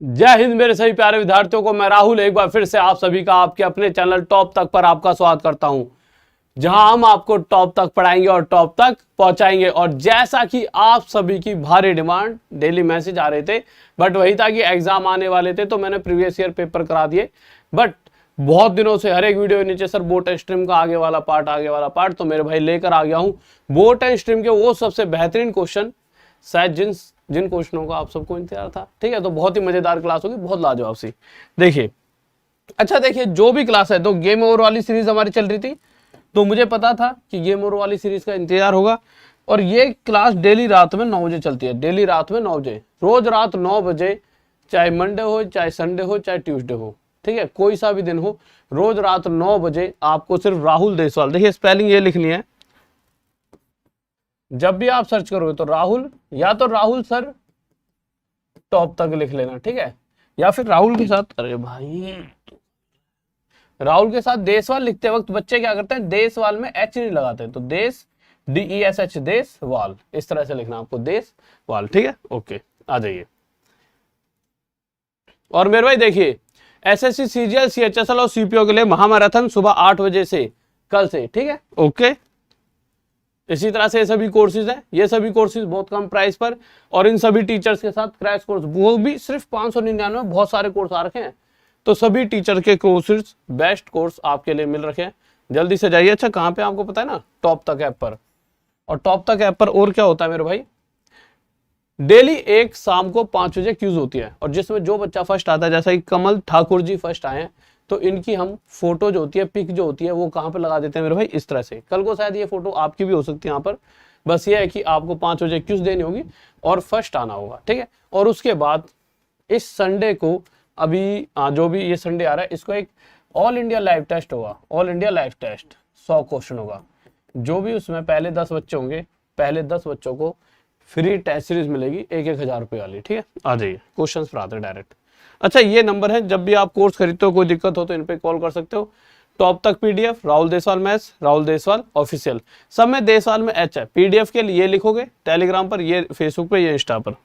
जय हिंद मेरे सभी प्यारे विद्यार्थियों को, मैं राहुल एक बार फिर से आप सभी का आपके अपने चैनल टॉप तक पर आपका स्वागत करता हूं, जहां हम आपको टॉप तक पढ़ाएंगे और टॉप तक पहुंचाएंगे। और जैसा कि आप सभी की भारी डिमांड, डेली मैसेज आ रहे थे, बट वही था कि एग्जाम आने वाले थे तो मैंने प्रीवियस ईयर पेपर करा दिए। बट बहुत दिनों से हर एक वीडियो के नीचे सर बोट एंड स्ट्रीम का आगे वाला पार्ट, तो मेरे भाई लेकर आ गया हूं बोट एंड स्ट्रीम के वो सबसे बेहतरीन क्वेश्चन, शायद जिन क्वेश्चनों का आप सबको इंतजार था। ठीक है, तो बहुत ही मजेदार क्लास होगी, बहुत लाजवाब सी। देखिए, अच्छा देखिए, जो भी क्लास है, तो गेम ओवर वाली सीरीज हमारी चल रही थी, तो मुझे पता था कि गेम ओवर वाली सीरीज का इंतजार होगा। और ये क्लास डेली रात में 9 बजे चलती है, डेली रात में 9 बजे, रोज रात 9 बजे, चाहे मंडे हो, चाहे संडे हो, चाहे ट्यूसडे हो, ठीक है, कोई सा भी दिन हो, रोज रात 9 बजे आपको सिर्फ राहुल देसवाल, देखिए स्पेलिंग ये लिखनी है, जब भी आप सर्च करोगे तो राहुल, या तो राहुल सर टॉप तक लिख लेना, ठीक है, या फिर राहुल के साथ, अरे भाई, राहुल के साथ देसवाल लिखते वक्त बच्चे क्या करते हैं, देसवाल में एच नहीं लगाते, तो देश DESH देसवाल, इस तरह से लिखना आपको, देसवाल, ठीक है, ओके, आ जाइए। और मेरे भाई देखिए, SSC CGL CHSL और CPO के लिए महामैराथन सुबह 8 बजे से कल से, ठीक है, ओके। इसी तरह से ये सभी कोर्सेज हैं, ये सभी कोर्सेज बहुत कम प्राइस पर, और इन सभी टीचर्स के साथ क्रैश कोर्स, वो भी सिर्फ 599 में, बहुत सारे कोर्स आ रखे हैं, तो सभी टीचर के कोर्सेज, बेस्ट कोर्स आपके लिए मिल रखे हैं, जल्दी से जाइए। अच्छा, कहाँ पे आपको पता है ना, टॉप तक ऐप पर। और टॉप तक ऐप पर और क्या होता है मेरे भाई, डेली एक शाम को 5 बजे क्यूज होती है, और जिसमें जो बच्चा फर्स्ट आता है, जैसा कि कमल ठाकुर जी फर्स्ट आए हैं, तो इनकी हम फोटो जो होती है, पिक जो होती है, वो कहाँ पे लगा देते हैं मेरे भाई, इस तरह से। कल को शायद ये फोटो आपकी भी हो सकती है यहाँ पर, बस ये है कि आपको 5 बजे क्यूज देनी होगी और फर्स्ट आना होगा, ठीक है। और उसके बाद इस संडे को, अभी जो भी ये संडे आ रहा है, इसको एक ऑल इंडिया लाइव टेस्ट होगा, all India live test 100 question होगा, जो भी उसमें पहले 10 बच्चे होंगे, पहले 10 बच्चों को फ्री टेस्ट सीरीज मिलेगी 1,000 रुपये वाली, ठीक है। आ जाइए, क्वेश्चन पर आते हैं डायरेक्ट। अच्छा, ये नंबर है, जब भी आप कोर्स खरीदते हो, कोई दिक्कत हो तो इन पे कॉल कर सकते हो। टॉप तक PDF, Rahul Deswal maths, Rahul Deswal official, सब में देसवाल में H है। PDF के लिए लिखोगे टेलीग्राम पर, ये फेसबुक पे, ये इंस्टा पर।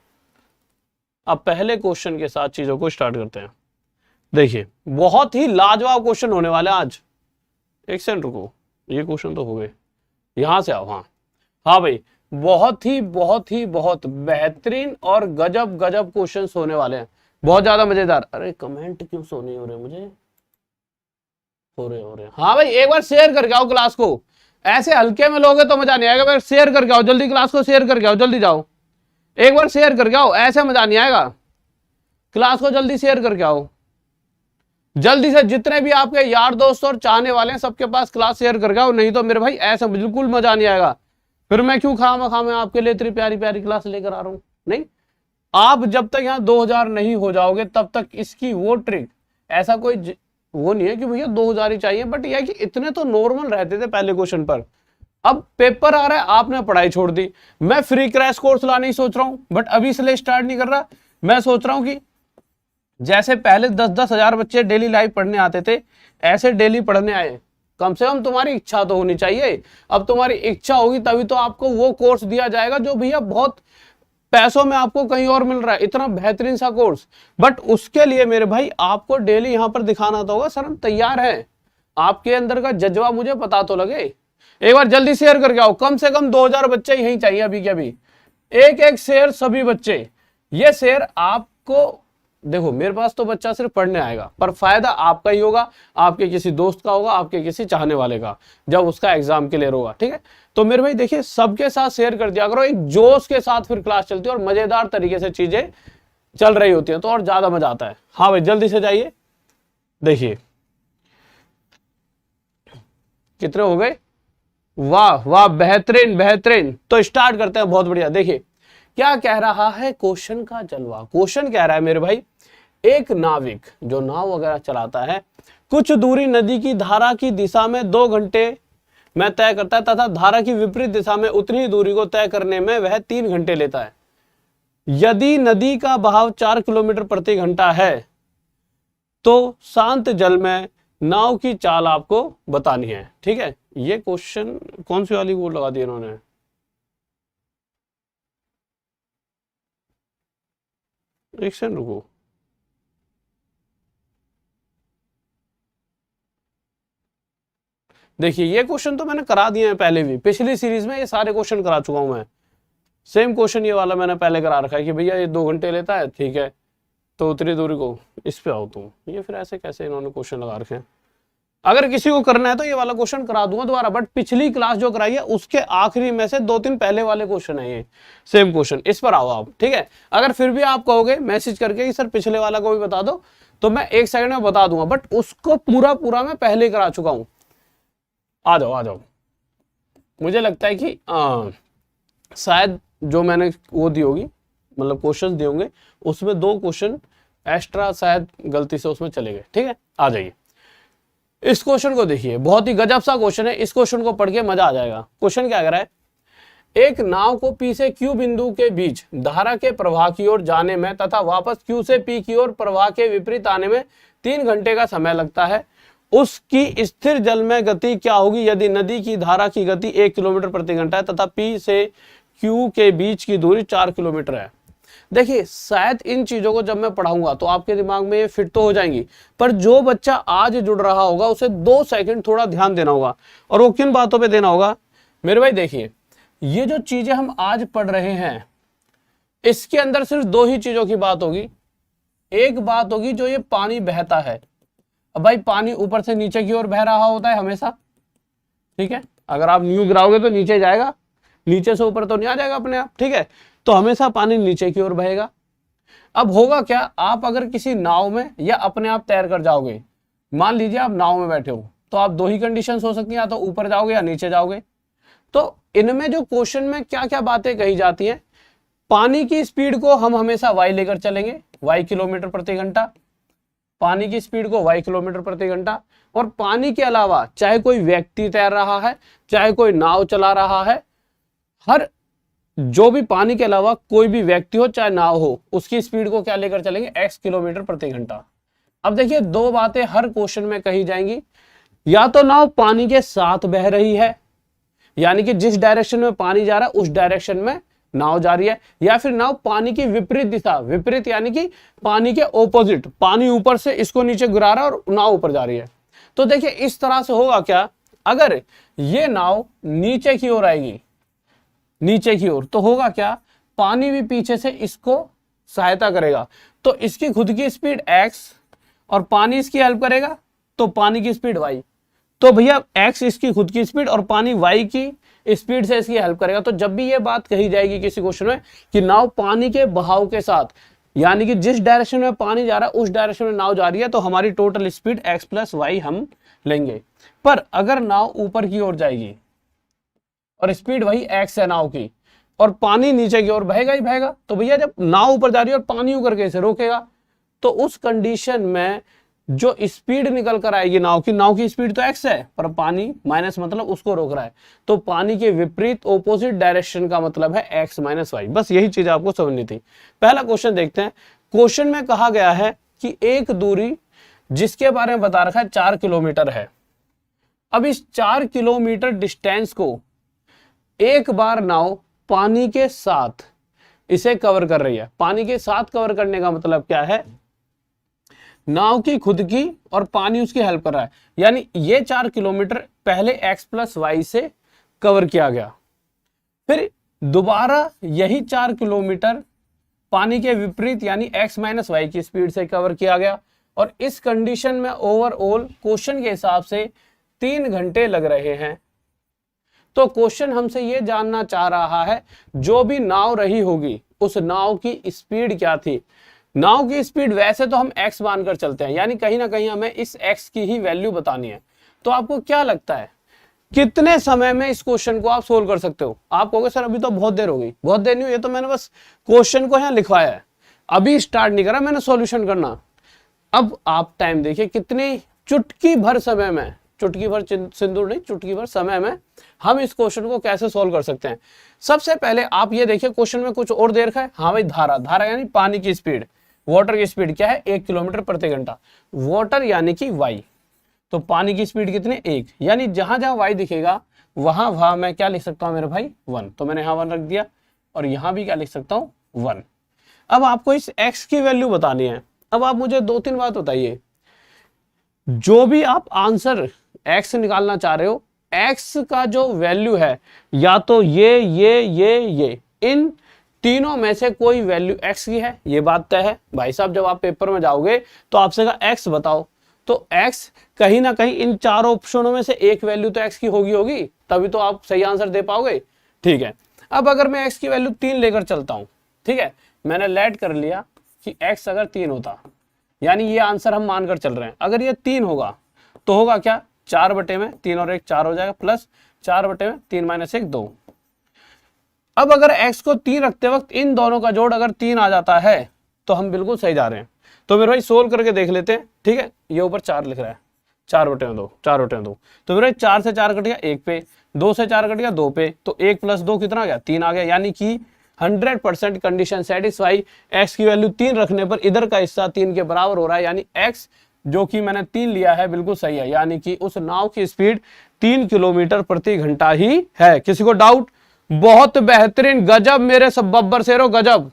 अब पहले क्वेश्चन के साथ चीजों को स्टार्ट करते हैं। देखिए, बहुत ही लाजवाब क्वेश्चन होने वाले आज। एक सेकंड रुको, ये क्वेश्चन तो हो गए, यहां से आओ। हाँ भाई, बहुत बेहतरीन और गजब गजब क्वेश्चन होने वाले हैं, बहुत ज्यादा मजेदार। अरे कमेंट क्यों सो नहीं हो रहे मुझे, हो रहे। हाँ भाई, एक बार शेयर करके आओ क्लास को, ऐसे हल्के में लोगे तो मजा नहीं आएगा। शेयर करके आओ जल्दी, क्लास को शेयर करके आओ, जल्दी जाओ, एक बार शेयर करके आओ, ऐसे मजा नहीं आएगा। क्लास को जल्दी शेयर करके आओ, जल्दी से, जितने भी आपके यार दोस्त और चाहने वाले हैं सबके पास क्लास शेयर करके आओ, नहीं तो मेरे भाई ऐसा बिल्कुल मजा नहीं आएगा। फिर मैं क्यों खामा मैं आपके लिए इतनी प्यारी प्यारी क्लास लेकर आ रहा हूं। नहीं, आप जब तक यहाँ 2000 नहीं हो जाओगे तब तक इसकी वो ट्रिक, ऐसा कोई वो नहीं है कि भैया 2000 ही चाहिए, बट यह कि इतने तो नॉर्मल रहते थे पहले क्वेश्चन पर। अब पेपर आ रहा है, आपने पढ़ाई छोड़ दी। मैं फ्री क्रैश कोर्स लाने ही सोच रहा हूं, बट अभी इसलिए स्टार्ट नहीं कर रहा। मैं सोच रहा हूं कि जैसे पहले 10-10 हजार बच्चे डेली लाइव पढ़ने आते थे, ऐसे डेली पढ़ने आए। कम से कम तुम्हारी इच्छा तो होनी चाहिए। अब तुम्हारी इच्छा होगी तभी तो आपको वो कोर्स दिया जाएगा जो भैया बहुत पैसों में आपको कहीं और मिल रहा है, इतना बेहतरीन सा कोर्स। बट उसके लिए मेरे भाई आपको डेली यहां पर दिखाना तो होगा, सर हम तैयार हैं, आपके अंदर का जज्बा मुझे पता तो लगे। एक बार जल्दी शेयर करके आओ, कम से कम 2000 बच्चे यही चाहिए अभी के अभी। एक एक शेयर सभी बच्चे, ये शेयर आपको, देखो मेरे पास तो बच्चा सिर्फ पढ़ने आएगा, पर फायदा आपका ही होगा, आपके किसी दोस्त का होगा, आपके किसी चाहने वाले का, जब उसका एग्जाम क्लियर होगा, ठीक है। तो मेरे भाई देखिए, सबके साथ शेयर कर दिया करो, एक जोश के साथ फिर क्लास चलती है और मजेदार तरीके से चीजें चल रही होती है, तो और ज्यादा मजा आता है। हाँ भाई, जल्दी से जाइए। देखिए कितने हो गए, वाह वाह, बेहतरीन बेहतरीन। तो स्टार्ट करते हैं, बहुत बढ़िया। देखिए क्या कह रहा है क्वेश्चन का जलवा। क्वेश्चन कह रहा है मेरे भाई, एक नाविक जो नाव वगैरह चलाता है, कुछ दूरी नदी की धारा की दिशा में 2 घंटे में तय करता है, तथा धारा की विपरीत दिशा में उतनी ही दूरी को तय करने में वह 3 घंटे लेता है। यदि नदी का बहाव 4 किलोमीटर प्रति घंटा है, तो शांत जल में नाव की चाल आपको बतानी है, ठीक है। ये क्वेश्चन कौन सी वाली वो लगा दी इन्होंने, एक सेकंड रुको, देखिए ये क्वेश्चन तो मैंने करा दिए हैं पहले भी, पिछली सीरीज में ये सारे क्वेश्चन करा चुका हूं मैं। सेम क्वेश्चन ये वाला मैंने पहले करा रखा है कि भैया ये 2 घंटे लेता है, ठीक है, तो उतरी दूरी को इस पे आओ तुम। ये फिर ऐसे कैसे इन्होंने क्वेश्चन लगा रखे हैं। अगर किसी को करना है तो ये वाला क्वेश्चन करा दूंगा दोबारा, बट पिछली क्लास जो कराई है उसके आखिरी में से 2-3 पहले वाले क्वेश्चन है ये सेम क्वेश्चन, इस पर आओ आप, ठीक है। अगर फिर भी आप कहोगे मैसेज करके कि सर पिछले वाला को भी बता दो, तो मैं 1 सेकंड में बता दूंगा, बट उसको पूरा मैं पहले करा चुका हूं। आ जाओ। मुझे लगता है कि शायद जो मैंने वो दी होगी, मतलब क्वेश्चन दिए होंगे, उसमें 2 क्वेश्चन एक्स्ट्रा शायद गलती से उसमें चले गए, ठीक है। आ जाइए इस क्वेश्चन को देखिए, बहुत ही गजब सा क्वेश्चन है। इस क्वेश्चन को पढ़ के मजा आ जाएगा। क्वेश्चन क्या कह रहा है, एक नाव को P से Q बिंदु के बीच धारा के प्रवाह की ओर जाने में तथा वापस Q से P की ओर प्रवाह के विपरीत आने में 3 घंटे का समय लगता है। उसकी स्थिर जल में गति क्या होगी यदि नदी की धारा की गति 1 किलोमीटर प्रति घंटा है तथा P से Q के बीच की दूरी 4 किलोमीटर है। देखिए शायद इन चीजों को जब मैं पढ़ाऊंगा तो आपके दिमाग में ये फिट तो हो जाएंगी, पर जो बच्चा आज जुड़ रहा होगा उसे 2 सेकंड थोड़ा ध्यान देना होगा। और वो किन बातों पे देना होगा मेरे भाई, देखिए ये जो चीजें हम आज पढ़ रहे हैं इसके अंदर सिर्फ 2 ही चीजों की बात होगी। एक बात होगी जो ये पानी बहता है। अब भाई पानी ऊपर से नीचे की ओर बह रहा होता है हमेशा, ठीक है। अगर आप न्यू गिराओगे तो नीचे जाएगा, नीचे से ऊपर तो नहीं आ जाएगा अपने आप, ठीक है। तो हमेशा पानी नीचे की ओर बहेगा। अब होगा क्या, आप अगर किसी नाव में या अपने आप तैर कर जाओगे, मान लीजिए आप नाव में बैठे हो, तो आप 2 ही कंडीशंस हो सकती हैं, या तो ऊपर जाओगे या नीचे जाओगे। तो इनमें जो क्वेश्चन में क्या क्या बातें कही जाती हैं, पानी की स्पीड को हम हमेशा y लेकर चलेंगे, y किलोमीटर प्रति घंटा, पानी की स्पीड को y किलोमीटर प्रति घंटा। और पानी के अलावा चाहे कोई व्यक्ति तैर रहा है, चाहे कोई नाव चला रहा है, हर जो भी पानी के अलावा कोई भी व्यक्ति हो चाहे नाव हो, उसकी स्पीड को क्या लेकर चलेंगे, x किलोमीटर प्रति घंटा। अब देखिए 2 बातें हर क्वेश्चन में कही जाएंगी, या तो नाव पानी के साथ बह रही है, यानी कि जिस डायरेक्शन में पानी जा रहा है उस डायरेक्शन में नाव जा रही है, या फिर नाव पानी की विपरीत दिशा, विपरीत यानी कि पानी के ऑपोजिट, पानी ऊपर से इसको नीचे गिरा रहा है और नाव ऊपर जा रही है। तो देखिए इस तरह से होगा क्या, अगर ये नाव नीचे की ओर आएगी, नीचे की ओर, तो होगा क्या, पानी भी पीछे से इसको सहायता करेगा, तो इसकी खुद की स्पीड x और पानी इसकी हेल्प करेगा, तो पानी की स्पीड y। तो भैया x इसकी खुद की स्पीड और पानी y की स्पीड से इसकी हेल्प करेगा। तो जब भी ये बात कही जाएगी किसी क्वेश्चन में कि नाव पानी के बहाव के साथ, यानी कि जिस डायरेक्शन में पानी जा रहा है उस डायरेक्शन में नाव जा रही है, तो हमारी टोटल स्पीड x + y हम लेंगे। पर अगर नाव ऊपर की ओर जाएगी और स्पीड वही x है नाव की, और पानी नीचे की ओर बहेगा ही बहेगा, तो भैया जब नाव ऊपर जा रही है और पानी ऊपर कैसे रोकेगा, तो उस कंडीशन में जो स्पीड निकल कर आएगी नाव की स्पीड तो x है, पर पानी माइनस मतलब उसको रोक रहा है, तो पानी के विपरीत ऑपोजिट डायरेक्शन का मतलब है x - y। बस यही चीज आपको समझनी थी। पहला क्वेश्चन देखते हैं। क्वेश्चन में कहा गया है कि एक दूरी जिसके बारे में बता रखा है 4 किलोमीटर है। अब इस 4 किलोमीटर डिस्टेंस को एक बार नाव पानी के साथ इसे कवर कर रही है। पानी के साथ कवर करने का मतलब क्या है, नाव की खुद की और पानी उसकी हेल्प कर रहा है, यानी ये 4 किलोमीटर पहले x + y से कवर किया गया, फिर दोबारा यही 4 किलोमीटर पानी के विपरीत यानी x - y की स्पीड से कवर किया गया। और इस कंडीशन में ओवरऑल क्वेश्चन के हिसाब से 3 घंटे लग रहे हैं। तो क्वेश्चन हमसे ये जानना चाह रहा है जो भी नाव रही होगी उस नाव की स्पीड क्या थी। नाव की स्पीड वैसे तो हम x मानकर चलते हैं, यानी कहीं ना कहीं हमें इस x की ही वैल्यू बतानी है। तो आपको क्या लगता है कितने समय में इस क्वेश्चन को आप सोल्व कर सकते हो? आप कहोगे सर अभी तो बहुत देर हो गई। बहुत देर नहीं हुई, ये तो मैंने बस क्वेश्चन को यहाँ लिखवाया है, अभी स्टार्ट नहीं करा मैंने सॉल्यूशन करना। अब आप टाइम देखिए कितनी चुटकी भर समय में, चुटकी भर सिंदूर नहीं, चुटकी भर समय में हम इस क्वेश्चन को कैसे सोल्व कर सकते हैं। सबसे पहले आप ये देखिए क्वेश्चन में कुछ और दे रखा है। हाँ भाई धारा यानी पानी की स्पीड, वाटर की स्पीड क्या है 1 किलोमीटर प्रति घंटा, वाटर यानी कि y, तो पानी की स्पीड कितने 1, यानी जहां जहां y दिखेगा वहां मैं क्या लिख सकता हूं मेरे भाई 1, तो मैंने यहां 1 रख दिया और यहां भी क्या लिख सकता हूं 1। अब आपको इस x की वैल्यू बतानी है। अब आप मुझे 2-3 बात बताइए, जो भी आप आंसर एक्स निकालना चाह रहे हो, एक्स का जो वैल्यू है या तो ये इन तीनों में से कोई वैल्यू एक्स की है, ये बात तय है। भाई साहब जब आप पेपर में जाओगे तो आपसे कहा एक्स बताओ, तो एक्स कहीं ना कहीं इन चारों ऑप्शनों में से एक वैल्यू तो एक्स की होगी, तभी तो आप सही आंसर दे पाओगे। ठीक है, अब अगर मैं एक्स की वैल्यू 3 लेकर चलता हूं, ठीक है, मैंने लेट कर लिया कि एक्स अगर 3 होता, यानी ये आंसर हम मानकर चल रहे हैं, अगर ये 3 होगा तो होगा क्या, 4/3 और 1 4 हो जाएगा, प्लस 4/3 - 1 2। अब अगर x को 3 रखते वक्त इन दोनों का जोड़ अगर 3 आ जाता है तो हम बिल्कुल सही जा रहे हैं। तो मेरे भाई सोल्व करके देख लेते हैं। ठीक है, ये ऊपर 4 लिख रहा है, 4/2 4/2, तो मेरे 4 से 4 कट गया 1 पे, 2 से 4 कट गया 2 पे, तो 1 + 2 कितना आ गया, 3 आ गया। यानी कि 100% कंडीशन सेटिस्फाई, x की वैल्यू 3 रखने पर इधर का हिस्सा 3 के बराबर हो रहा है, यानी x जो कि मैंने 3 लिया है बिल्कुल सही है, यानी कि उस नाव की स्पीड 3 किलोमीटर प्रति घंटा ही है। किसी को डाउट? बहुत बेहतरीन, गजब मेरे सब बब्बर शेरो, गजब,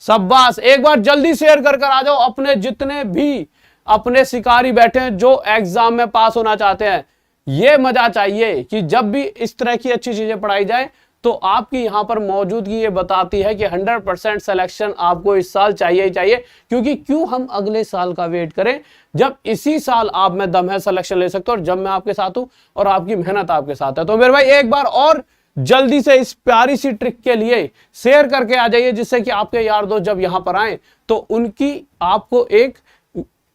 शाबाश। एक बार जल्दी शेयर कर आ जाओ अपने जितने भी अपने शिकारी बैठे हैं जो एग्जाम में पास होना चाहते हैं। ये मजा चाहिए कि जब भी इस तरह की अच्छी चीजें पढ़ाई जाए तो आपकी यहां पर मौजूदगी ये बताती है कि 100% सिलेक्शन आपको इस साल चाहिए ही चाहिए। क्योंकि क्यों हम अगले साल का वेट करें जब इसी साल आप में दम है, सिलेक्शन ले सकते हो, और जब मैं आपके साथ हूं और आपकी मेहनत आपके साथ है। तो मेरे भाई एक बार और जल्दी से इस प्यारी सी ट्रिक के लिए शेयर करके आ जाइए, जिससे कि आपके यार दोस्त जब यहां पर आए तो उनकी आपको एक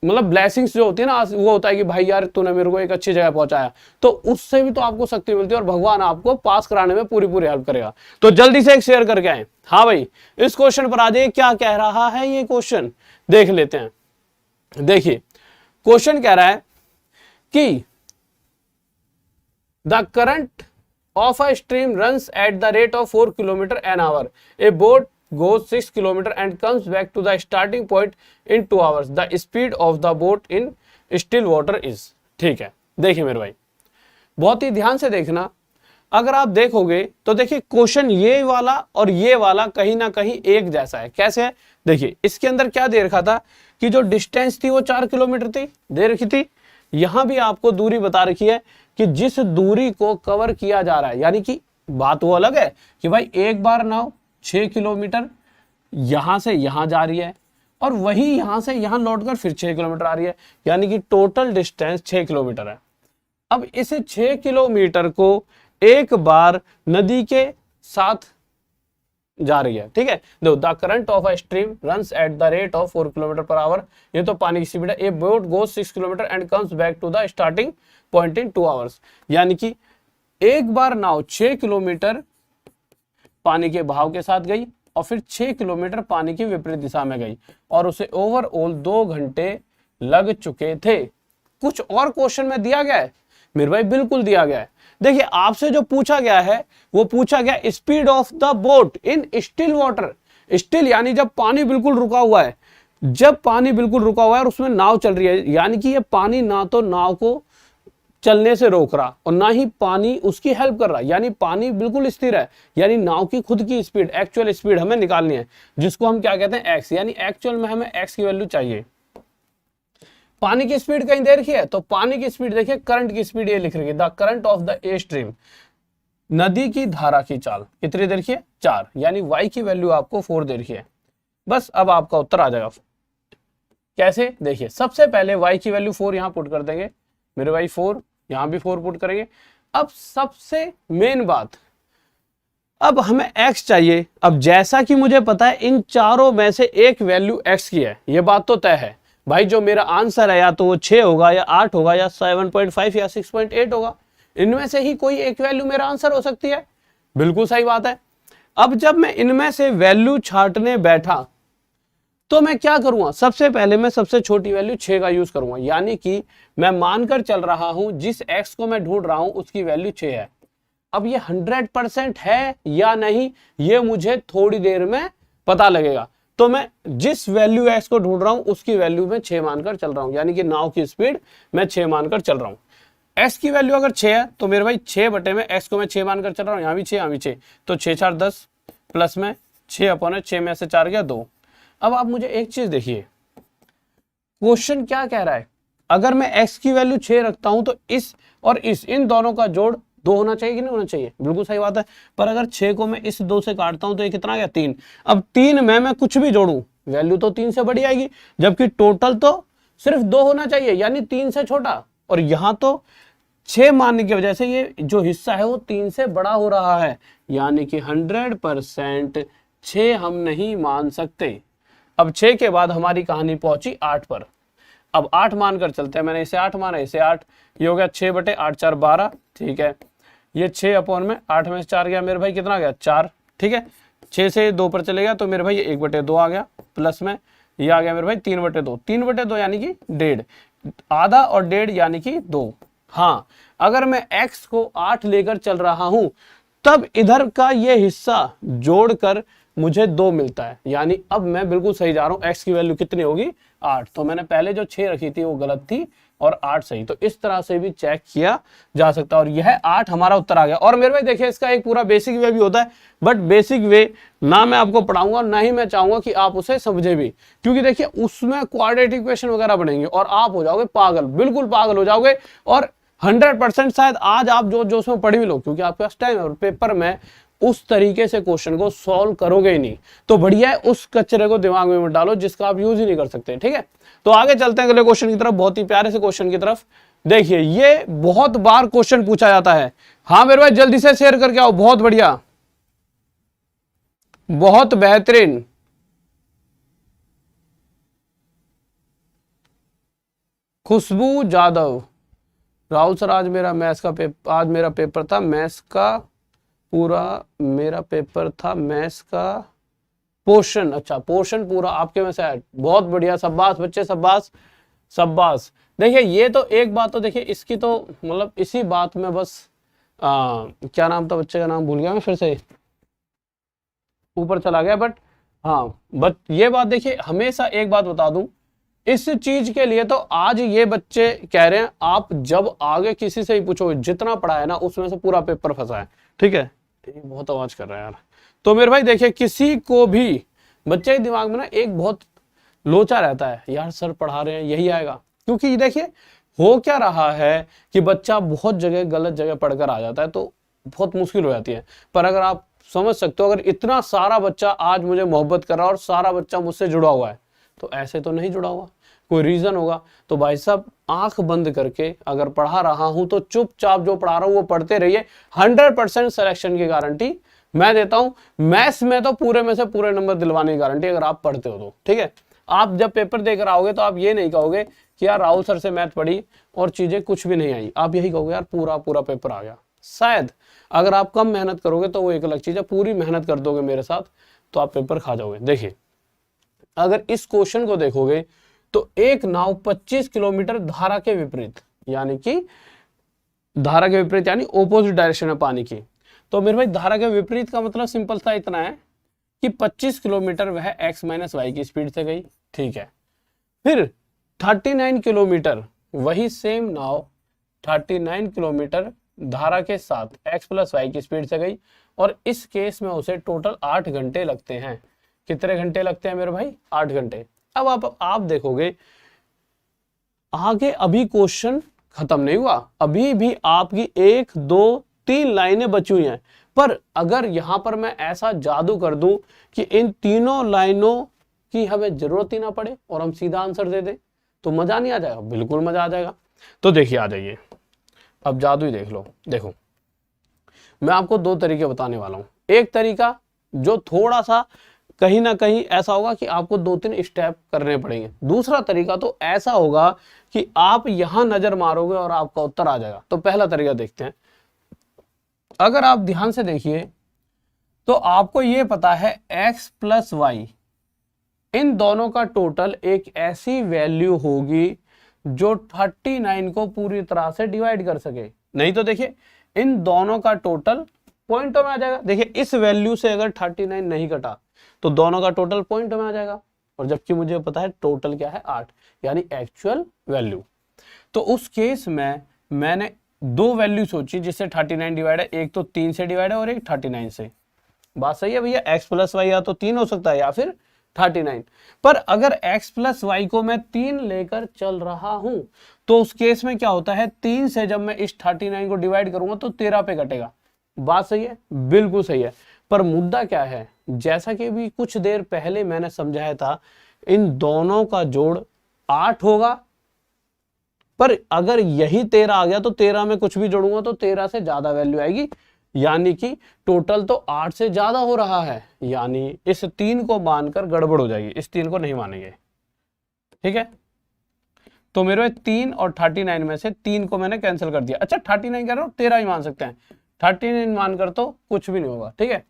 मतलब ब्लेसिंग्स जो होती है ना, वो होता है कि भाई यार तूने मेरे को एक अच्छी जगह पहुंचाया, तो उससे भी तो आपको शक्ति मिलती है और भगवान आपको पास कराने में पूरी हेल्प करेगा। तो जल्दी से एक शेयर करके आए। हाँ भाई, इस क्वेश्चन पर आ जाइए, क्या कह रहा है ये क्वेश्चन, देख लेते हैं। देखिए क्वेश्चन कह रहा है कि the current of a stream runs at the rate of 4 km/h. A boat goes 6 km and comes back to the starting point in 2 hours. The speed of the boat in still water is. ठीक है, देखिए मेरे भाई बहुत ही ध्यान से देखना। अगर आप देखोगे तो देखिए क्वेश्चन ये वाला और ये वाला कहीं ना कहीं एक जैसा है। कैसे है? देखिए इसके अंदर क्या दे रखा था कि जो डिस्टेंस थी वो 4 किलोमीटर थी, दे रखी थी। यहां भी आपको दूरी बता रखी है कि जिस दूरी को कवर किया जा रहा है, यानी कि बात वो अलग है कि भाई एक बार नाव 6 किलोमीटर यहां से यहां जा रही है और वही यहां से यहां लौटकर फिर 6 किलोमीटर आ रही है, यानी कि टोटल डिस्टेंस 6 किलोमीटर है। अब इस 6 किलोमीटर को एक बार नदी के साथ जा रही है। ठीक है, देखो the current of a stream runs at the rate of 4 km/h। ये तो पानी की स्पीड है। A boat goes 6 kilometre and comes back to the starting point in 2 hours. यानी कि एक बार नाव 6 किलोमीटर पानी के बहाव के साथ गई और फिर 6 किलोमीटर पानी की विपरीत दिशा में गई और उसे ओवरऑल 2 घंटे लग चुके थे। कुछ और क्वेश्चन में दिया गया है मेरे भाई, बिल्कुल दिया गया है। देखिए आपसे जो पूछा गया है वो पूछा गया speed of the boat in still water. Still यानी जब पानी बिल्कुल रुका हुआ है, जब पानी बिल्कुल रुका हुआ है और उसमें नाव चल रही है, यानी कि ये पानी ना तो नाव को चलने से रोक रहा और ना ही पानी उसकी हेल्प कर रहा, यानी पानी बिल्कुल स्थिर है। यानी नाव की खुद की स्पीड, एक्चुअल स्पीड हमें निकालनी है, जिसको हम क्या कहते हैं एक्स, यानी एक्चुअल में हमें एक्स की वैल्यू चाहिए। पानी की स्पीड कहीं दे रखी है तो पानी की स्पीड देखिए, करंट की स्पीड ये लिख रही है the current of the a stream, नदी की धारा की चाल कितनी दे रखी है 4, यानी y की वैल्यू आपको 4 दे रखी है। बस अब आपका उत्तर आ जाएगा। कैसे? देखिए सबसे पहले y की वैल्यू 4 यहां पुट कर देंगे मेरे भाई, 4 यहां भी 4 पुट करेंगे। अब सबसे मेन बात, अब हमें x चाहिए। अब जैसा कि मुझे पता है इन चारों में से एक वैल्यू x की है, ये बात तो तय है भाई। जो मेरा आंसर है या तो वो 6 होगा या 8 होगा या 7.5 या 6.8 होगा, इनमें से ही कोई एक वैल्यू मेरा आंसर हो सकती है। बिल्कुल सही बात है। अब जब मैं इनमें से वैल्यू छांटने बैठा तो मैं क्या करूंगा, सबसे पहले मैं सबसे छोटी वैल्यू 6 का यूज करूंगा, यानी कि मैं मानकर चल रहा हूं जिस x को मैं ढूंढ रहा हूं उसकी वैल्यू 6 है। अब ये 100% है या नहीं ये मुझे थोड़ी देर में पता लगेगा। तो मैं जिस वैल्यू x को ढूंढ रहा हूं उसकी वैल्यू में 6 मानकर चल रहा हूं, यानी कि नाव की स्पीड मैं 6 मानकर चल रहा हूं। x की वैल्यू अगर 6 है तो मेरे भाई 6 बटे में x को मैं 6 मानकर चल रहा हूं, यहां भी 6 यहां भी 6, तो 6 4 10 प्लस में 6/6 में से 4 गया 2। अब आप मुझे एक चीज देखिए, क्वेश्चन क्या कह रहा है, अगर मैं x की वैल्यू 6 रखता हूं तो इस और इन दोनों का जोड़ 2 होना चाहिए कि नहीं होना चाहिए, बिल्कुल सही बात है। पर अगर 6 को मैं इस 2 से काटता हूं तो ये कितना आ गया 3। अब 3 में मैं कुछ भी जोड़ूं वैल्यू तो 3 से बड़ी आएगी, जबकि टोटल तो सिर्फ 2 होना चाहिए यानी 3 से छोटा। और यहां तो 6 मानने की वजह से ये जो हिस्सा है वो 3 से बड़ा हो रहा है, यानी कि 100% 6 हम नहीं मान सकते। अब 6 के बाद हमारी कहानी पहुंची 8 पर। अब 8 मानकर चलते हैं, मैंने इसे 8 माना, इसे 8, ये हो गया 6/8 4 12, ठीक है। ये 6 अपॉन में 8 में से 4 गया मेरे भाई, कितना गया 4, ठीक है। 6 से 2 पर चले गया तो मेरे भाई 1/2 आ गया, प्लस में ये आ गया मेरे भाई 3/2, 3/2 यानी कि 1.5, आधा और 1.5 यानी कि 2। हाँ, अगर मैं x को 8 लेकर चल रहा हूं तब इधर का ये हिस्सा जोड़कर मुझे 2 मिलता है, यानी अब मैं बिल्कुल सही जा रहा हूं। x की वैल्यू कितनी होगी 8, तो मैंने पहले जो 6 रखी थी वो गलत थी और 8 सही। तो इस तरह से भी चेक किया जा सकता है और यह 8 हमारा उत्तर आ गया। और मेरे भाई देखिए इसका एक पूरा बेसिक वे भी होता है, बट बेसिक वे ना मैं आपको पढ़ाऊंगा ना ही मैं चाहूंगा कि आप उसे समझे भी, क्योंकि देखिए उसमें क्वाड्रेटिक इक्वेशन वगैरह बनेंगे और आप हो जाओगे पागल, बिल्कुल पागल हो जाओगे। और 100% शायद आज आप जो उसमें पढ़ भी लो, क्योंकि आपके पास टाइम है और पेपर में उस तरीके से क्वेश्चन को सॉल्व करोगे ही नहीं। तो बढ़िया है उस कचरे को दिमाग में मत डालो जिसका आप यूज ही नहीं कर सकते, ठीक है। तो आगे चलते हैं अगले क्वेश्चन की तरफ, बहुत ही प्यारे से क्वेश्चन की तरफ। देखिए ये बहुत बार क्वेश्चन पूछा जाता है। हाँ मेरे भाई जल्दी से शेयर करके आओ, बहुत बढ़िया, बहुत बेहतरीन। खुशबू जादव, राहुल सर आज मेरा मैथ्स का पेपर, आज मेरा पेपर था मैथ्स का, पूरा मेरा पेपर था मैथ्स का पोर्शन। अच्छा पोर्शन पूरा आपके में से है, बहुत बढ़िया, शाबाश बच्चे, शाबाश शाबाश। देखिए ये तो एक बात तो देखिए इसकी तो मतलब इसी बात में बस क्या नाम था बच्चे का, नाम भूल गया मैं, फिर से ऊपर चला गया। बट हाँ बट ये बात देखिए, हमेशा एक बात बता दूं इस चीज के लिए, तो आज ये बच्चे कह रहे हैं आप जब आगे किसी से ही पूछो जितना पढ़ा है ना उसमें से पूरा पेपर फंसा है, ठीक है। बहुत आवाज कर रहा है यार। तो मेरे भाई देखिए किसी को भी बच्चे के दिमाग में ना एक बहुत लोचा रहता है, यार सर पढ़ा रहे हैं यही आएगा, क्योंकि देखिए हो क्या रहा है कि बच्चा बहुत जगह गलत जगह पढ़कर आ जाता है तो बहुत मुश्किल हो जाती है। पर अगर आप समझ सकते हो, अगर इतना सारा बच्चा आज मुझे मोहब्बत कर रहा है और सारा बच्चा मुझसे जुड़ा हुआ है, तो ऐसे तो नहीं जुड़ा हुआ, कोई रीजन होगा। तो भाई साहब आंख बंद करके अगर पढ़ा रहा हूं तो चुपचाप जो पढ़ा रहा हूं वो पढ़ते रहिए, 100% सिलेक्शन की गारंटी मैं देता हूं। मैथ्स में तो पूरे में से पूरे नंबर दिलवाने की गारंटी अगर आप पढ़ते हो तो, ठीक है। आप जब पेपर देकर आओगे तो आप ये नहीं कहोगे कि यार राहुल सर से मैथ पढ़ी और चीजें कुछ भी नहीं आई, आप यही कहोगे यार पूरा पूरा पेपर आ गया। शायद अगर आप कम मेहनत करोगे तो वो एक अलग चीज है, पूरी मेहनत कर दोगे मेरे साथ तो आप पेपर खा जाओगे। देखिए अगर इस क्वेश्चन को देखोगे तो एक नाव 25 किलोमीटर धारा के विपरीत, यानी कि धारा के विपरीत यानी ओपोजिट डायरेक्शन है पानी की। तो मेरे भाई धारा के विपरीत का मतलब सिंपल सा इतना है कि 25 किलोमीटर वह x - y की स्पीड से गई, ठीक है। फिर 39 किलोमीटर वही सेम नाव 39 किलोमीटर धारा के साथ x + y की स्पीड से गई और इस केस में उसे टोटल 8 घंटे लगते हैं। कितने घंटे लगते हैं मेरे भाई 8 घंटे। अब आप देखोगे आगे अभी क्वेश्चन खत्म नहीं हुआ, अभी भी आपकी 1 2 3 लाइनें बची हुई हैं। पर अगर यहां पर मैं ऐसा जादू कर दूं कि इन तीनों लाइनों की हमें जरूरत ही ना पड़े और हम सीधा आंसर दे दें तो मजा नहीं आ जाएगा? बिल्कुल मजा आ जाएगा। तो देखिए आ जाइए, अब जादू ही देख लो। देखो मैं आपको 2 तरीके बताने वाला हूं। एक तरीका जो थोड़ा सा कहीं ना कहीं ऐसा होगा कि आपको 2-3 स्टेप करने पड़ेंगे। दूसरा तरीका तो ऐसा होगा कि आप यहां नजर मारोगे और आपका उत्तर आ जाएगा। तो पहला तरीका देखते हैं। अगर आप ध्यान से देखिए तो आपको यह पता है x + y इन दोनों का टोटल एक ऐसी वैल्यू होगी जो 39 को पूरी तरह से डिवाइड कर सके। नहीं तो देखिए इन दोनों का टोटल पॉइंटों में आ जाएगा। देखिए इस वैल्यू से अगर 39 नहीं कटा तो दोनों का टोटल पॉइंटों में आ जाएगा, और जबकि मुझे पता है टोटल क्या है 8 यानी एक्चुअल वैल्यू। तो उस केस में मैंने 2 वैल्यू सोची जिससे 39 डिवाइड है, एक तो 3 से डिवाइड है और एक 39 से। बात सही है भैया, x + y या तो 3 हो सकता है या फिर 39। पर अगर x + y को मैं 3 लेकर चल रहा हूं तो उस केस में क्या होता है, 3 से जब मैं इस 39 को डिवाइड करूंगा तो 13 पे कटेगा। बात सही है, बिल्कुल सही है। पर मुद्दा क्या है, जैसा कि अभी कुछ देर पहले मैंने समझाया था, इन दोनों का जोड़ 8 होगा। पर अगर यही 13 आ गया तो 13 में कुछ भी जोड़ूंगा तो 13 से ज्यादा वैल्यू आएगी, यानी कि टोटल तो 8 से ज्यादा हो रहा है, यानी इस 3 को मानकर गड़बड़ हो जाएगी, इस 3 को नहीं मानेंगे। ठीक है, तो मेरे 3 और 39 में से 3 को मैंने कैंसिल कर दिया। अच्छा 39 कह रहा हूं, 13 ही मान सकते हैं, 39 मानकर तो कुछ भी नहीं होगा। ठीक है,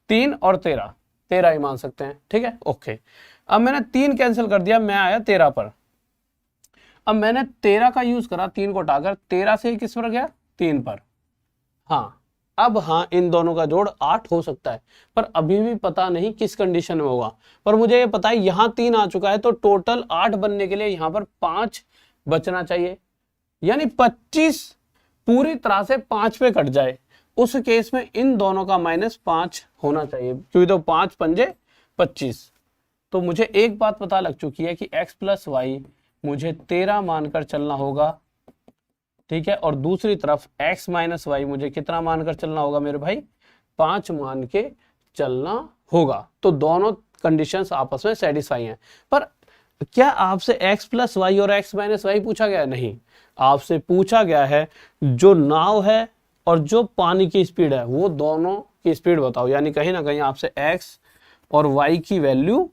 3 और 13, 13 ही मान सकते हैं। ठीक है, ओके। अब मैंने 3 कैंसिल कर दिया, मैं आया 13 पर। अब मैंने 13 का यूज करा, 3 को उठाकर 13 से किस पर गया, 3 पर। हाँ, अब हाँ, इन दोनों का जोड़ 8 हो सकता है, पर अभी भी पता नहीं किस कंडीशन में होगा। पर मुझे ये पता है यहां 3 आ चुका है, तो टोटल 8 बनने के लिए यहां पर 5 बचना चाहिए, यानी 25 पूरी तरह से 5 पे कट जाए। उस केस में इन दोनों का -5 होना चाहिए, क्योंकि तो 5 पंजे 25। तो मुझे एक बात पता लग चुकी है कि x + y मुझे 13 मानकर चलना होगा। ठीक है, और दूसरी तरफ x - y मुझे कितना मानकर चलना होगा मेरे भाई, 5 मान के चलना होगा। तो दोनों कंडीशंस आपस में सेटिस्फाई हैं। पर क्या आपसे x + y और x - y पूछा गया है? नहीं, आपसे पूछा गया है जो नाव है और जो पानी की स्पीड है, वो दोनों की स्पीड बताओ। यानी कहीं ना कहीं आपसे x और y की वैल्यू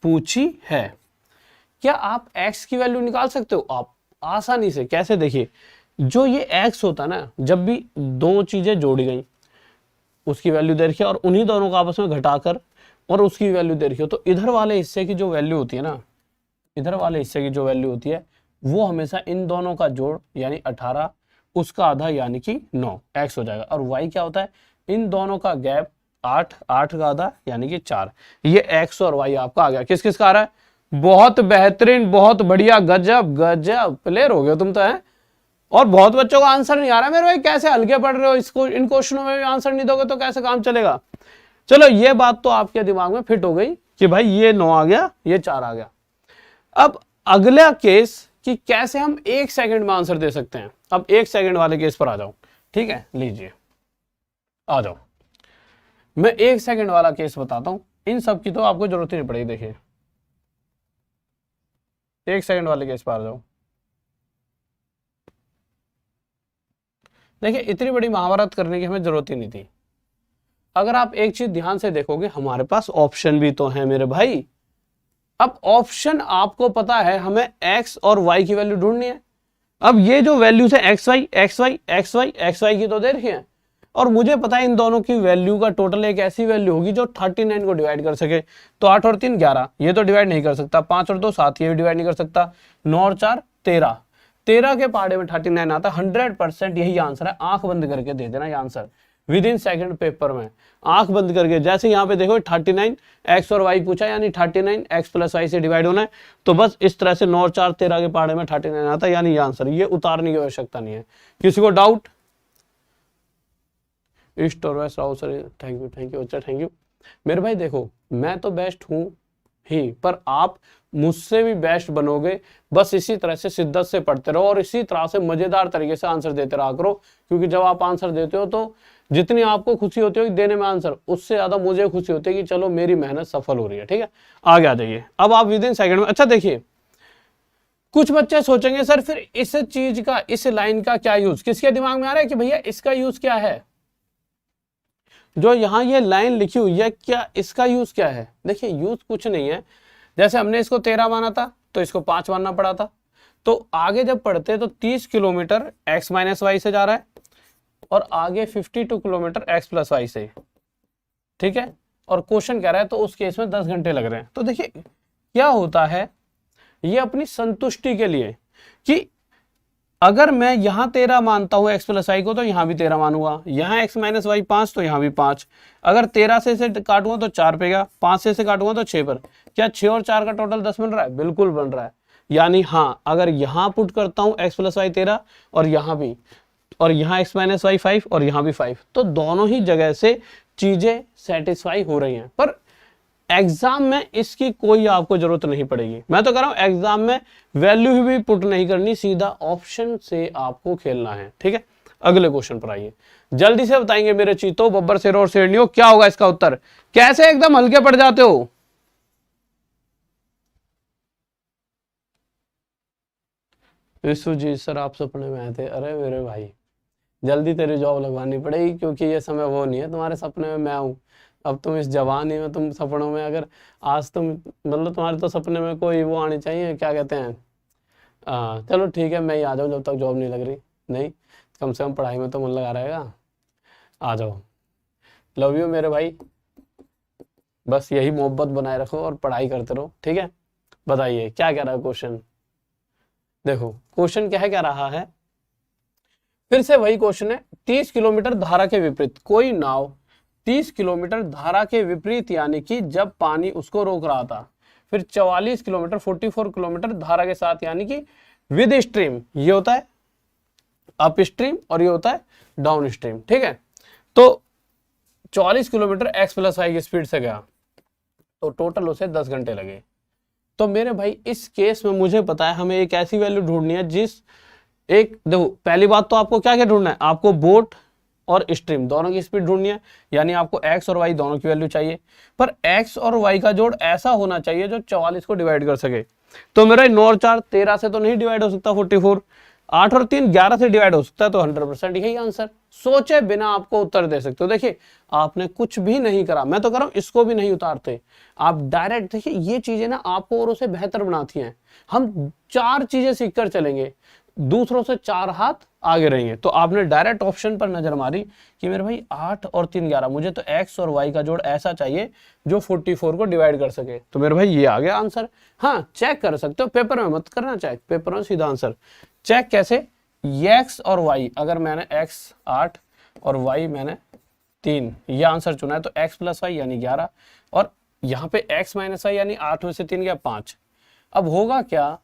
पूछी है। क्या आप x की वैल्यू निकाल सकते हो? आप आसानी से। कैसे? देखिए, जो ये x होता ना, जब भी दो चीजें जोड़ी गई उसकी वैल्यू दे रखी है और उन्हीं दोनों को आपस में घटाकर और उसकी वैल्यू दे रखी हो, तो इधर वाले हिस्से की जो वैल्यू होती है ना, इधर वाले हिस्से की जो वैल्यू होती है वो हमेशा इन दोनों का जोड़ यानी 18, उसका आधा यानी कि 9 x हो जाएगा। और y क्या होता है, इन दोनों का गैप 8, 8 का आधा यानी कि 4। ये x और y आपका आ गया। किस किस का आ रहा है? बहुत बेहतरीन, बहुत बढ़िया, गजब गजब प्लेयर हो गए तुम तो है। और बहुत बच्चों का आंसर नहीं आ रहा मेरे भाई, कैसे हल्के पढ़ रहे हो, इसको इन क्वेश्चनों में भी आंसर नहीं दोगे तो कैसे काम चलेगा। चलो ये बात तो आपके दिमाग में फिट हो गई कि भाई ये 9 आ गया, ये 4 आ गया। अब अगला केस कि कैसे हम 1 सेकंड में आंसर दे सकते हैं। अब 1 सेकंड वाले केस पर आ जाओ। ठीक है, लीजिए आ जाओ, मैं 1 सेकंड वाला केस बताता हूं। इन सब की तो आपको जरूरत ही नहीं पड़ेगी। देखिए 1 सेकंड वाले केस पर आ जाओ। देखिए इतनी बड़ी महाभारत करने की हमें जरूरत ही नहीं थी। अगर आप एक चीज ध्यान से देखोगे, हमारे पास ऑप्शन भी तो है मेरे भाई। अब ऑप्शन आपको पता है, हमें x और y की वैल्यू ढूंढनी है। अब ये जो वैल्यूज है xy xy xy xy की तो दे रखी है, और मुझे पता है इन दोनों की वैल्यू का टोटल एक ऐसी वैल्यू होगी जो 39 को डिवाइड कर सके। तो 8 और 3 11, ये तो डिवाइड नहीं कर सकता। 5 और 2 7, ये भी डिवाइड नहीं कर सकता। 9 और 4 13, 13 के पहाड़े में 39 आता। 100% यही आंसर है। आंख बंद करके दे देना ये answer with in second paper में, आंख बंद करके। जैसे यहाँ पे देखो 39 x और y पूछा, यानी 39 x + y से डिवाइड होना है। तो बस इस तरह से 9 और 4 13 के पहाड़े में 39 आता है, यानी ये आंसर। ये उतारने की आवश्यकता नहीं है। किसी को डाउट? ईस्ट और west Rahul sir, thank you अच्छा, थैंक यू मेरे भाई। देखो मैं तो बेस्ट हूं ही, पर आप मुझसे भी बेस्ट बनोगे। बस इसी तरह से शिद्दत से पढ़ते रहो और इसी तरह से मजेदार तरीके से आंसर देते रहा करो, क्योंकि जब आप आंसर देते हो तो जितनी आपको खुशी होती है देने में आंसर, उससे ज्यादा मुझे खुशी होती है कि चलो मेरी मेहनत सफल हो रही है। ठीक है, आगे आ जाइए। अब आप विद इन सेकंड में, अच्छा देखिए कुछ बच्चे सोचेंगे सर फिर इस चीज का, इस लाइन का क्या यूज, किसके दिमाग में आ रहा है कि भैया इसका यूज क्या है, जो यहाँ ये लाइन लिखी हुई है क्या, इसका यूज क्या है। देखिए यूज कुछ नहीं है। जैसे हमने इसको 13 माना था तो इसको 5 मानना पड़ा था। तो आगे जब पढ़ते तो 30 किलोमीटर x - y से जा रहा है और आगे 52 किलोमीटर x + y से। ठीक है, और क्वेश्चन कह रहा है तो उस केस में 10 घंटे लग रहे हैं। तो देखिए क्या होता है, ये अपनी संतुष्टि के लिए कि अगर मैं यहां 13 मानता हूं x + y को तो यहां भी 13 मानूंगा, यहां x - y 5 तो यहां भी 5। अगर 13 से इसे काटूंगा तो 4 पेगा, 5 से इसे काटूंगा तो 6 पर। क्या 6 और 4 का टोटल 10 बन रहा है? बिल्कुल बन रहा है। यानी हाँ, अगर यहां पुट करता हूं x + y 13 और यहां भी, और यहां x - y 5 और यहां भी 5, तो दोनों ही जगह से चीजें सेटिस्फाई हो रही हैं। पर एग्जाम में इसकी कोई आपको जरूरत नहीं पड़ेगी। मैं तो कह रहा हूं एग्जाम में वैल्यू भी पुट नहीं करनी, सीधा ऑप्शन से आपको खेलना है। ठीक है, अगले क्वेश्चन पर आइए, जल्दी से बताएंगे मेरे चीतों, बब्बर, शेर और शेरनियों, क्या होगा इसका उत्तर। कैसे एकदम हल्के पड़ जाते हो। विश्वजीत सर आप सपने में आए थे। अरे मेरे भाई जल्दी तेरी जॉब लगवानी पड़ेगी, क्योंकि ये समय वो नहीं है तुम्हारे सपने में मैं हूँ। अब तुम इस जवानी में, तुम सपनों में, अगर आज तुम मतलब तुम्हारे तो सपने में कोई वो आनी चाहिए, क्या कहते हैं, चलो ठीक है मैं ही आ जाऊँ जब तक जॉब नहीं लग रही। नहीं, कम से कम पढ़ाई में तो मन लगा रहेगा, आ जाओ। लव यू मेरे भाई, बस यही मोहब्बत बनाए रखो और पढ़ाई करते रहो। ठीक है, बताइए क्या कह रहा है क्वेश्चन। देखो क्वेश्चन क्या है, क्या रहा है, फिर से वही क्वेश्चन है। 30 किलोमीटर धारा के विपरीत कोई नाव 30 किलोमीटर धारा के विपरीत, यानी कि जब पानी उसको रोक रहा था, फिर 44 किलोमीटर 44 किलोमीटर धारा के साथ, यानी कि विद स्ट्रीम, ये होता है अप स्ट्रीम और ये होता है डाउन स्ट्रीम। ठीक है, तो 44 किलोमीटर x + y की स्पीड से गया, तो टोटल उसे 10 घंटे लगे। तो मेरे भाई इस केस में मुझे पता है हमें एक ऐसी वैल्यू ढूंढनी है जिस एक, देखो पहली बात तो आपको क्या क्या ढूंढना है, आपको बोट और स्ट्रीम दोनों की स्पीड ढूंढनी है, यानी आपको x और y दोनों की वैल्यू चाहिए, पर x और y का जोड़ ऐसा होना चाहिए जो 44 को डिवाइड कर सके। तो मेरा 9 और 4 13 से तो नहीं डिवाइड हो सकता 44, 8 और 3 11 से डिवाइड हो सकता है, तो 100% यही आंसर। सोचे बिना आपको उत्तर दे सकते हो। देखिए आपने कुछ भी नहीं करा, मैं तो कह रहा हूं इसको भी नहीं उतारते, आप डायरेक्ट देखिए, ये चीजें ना आपको और उसे बेहतर बनाती हैं। हम 4 चीजें सीखकर चलेंगे, दूसरों से 4 हाथ आगे रहेंगे। तो आपने डायरेक्ट ऑप्शन पर नजर मारी कि मेरे भाई 8 और 3 11, मुझे तो x और y का जोड़ ऐसा चाहिए जो 44 को डिवाइड कर सके, तो मेरे भाई ये आ गया आंसर। हाँ चेक कर सकते हो, पेपर में मत करना चेक, पेपर में सीधा आंसर। चेक कैसे, x और y, अगर मैंने x 8 और y मैंने 3, ये आंसर चुना है, तो x + y यानी 11, और यहाँ पे x - y यानी 8 में से 3 गया 5। अब होगा क्या,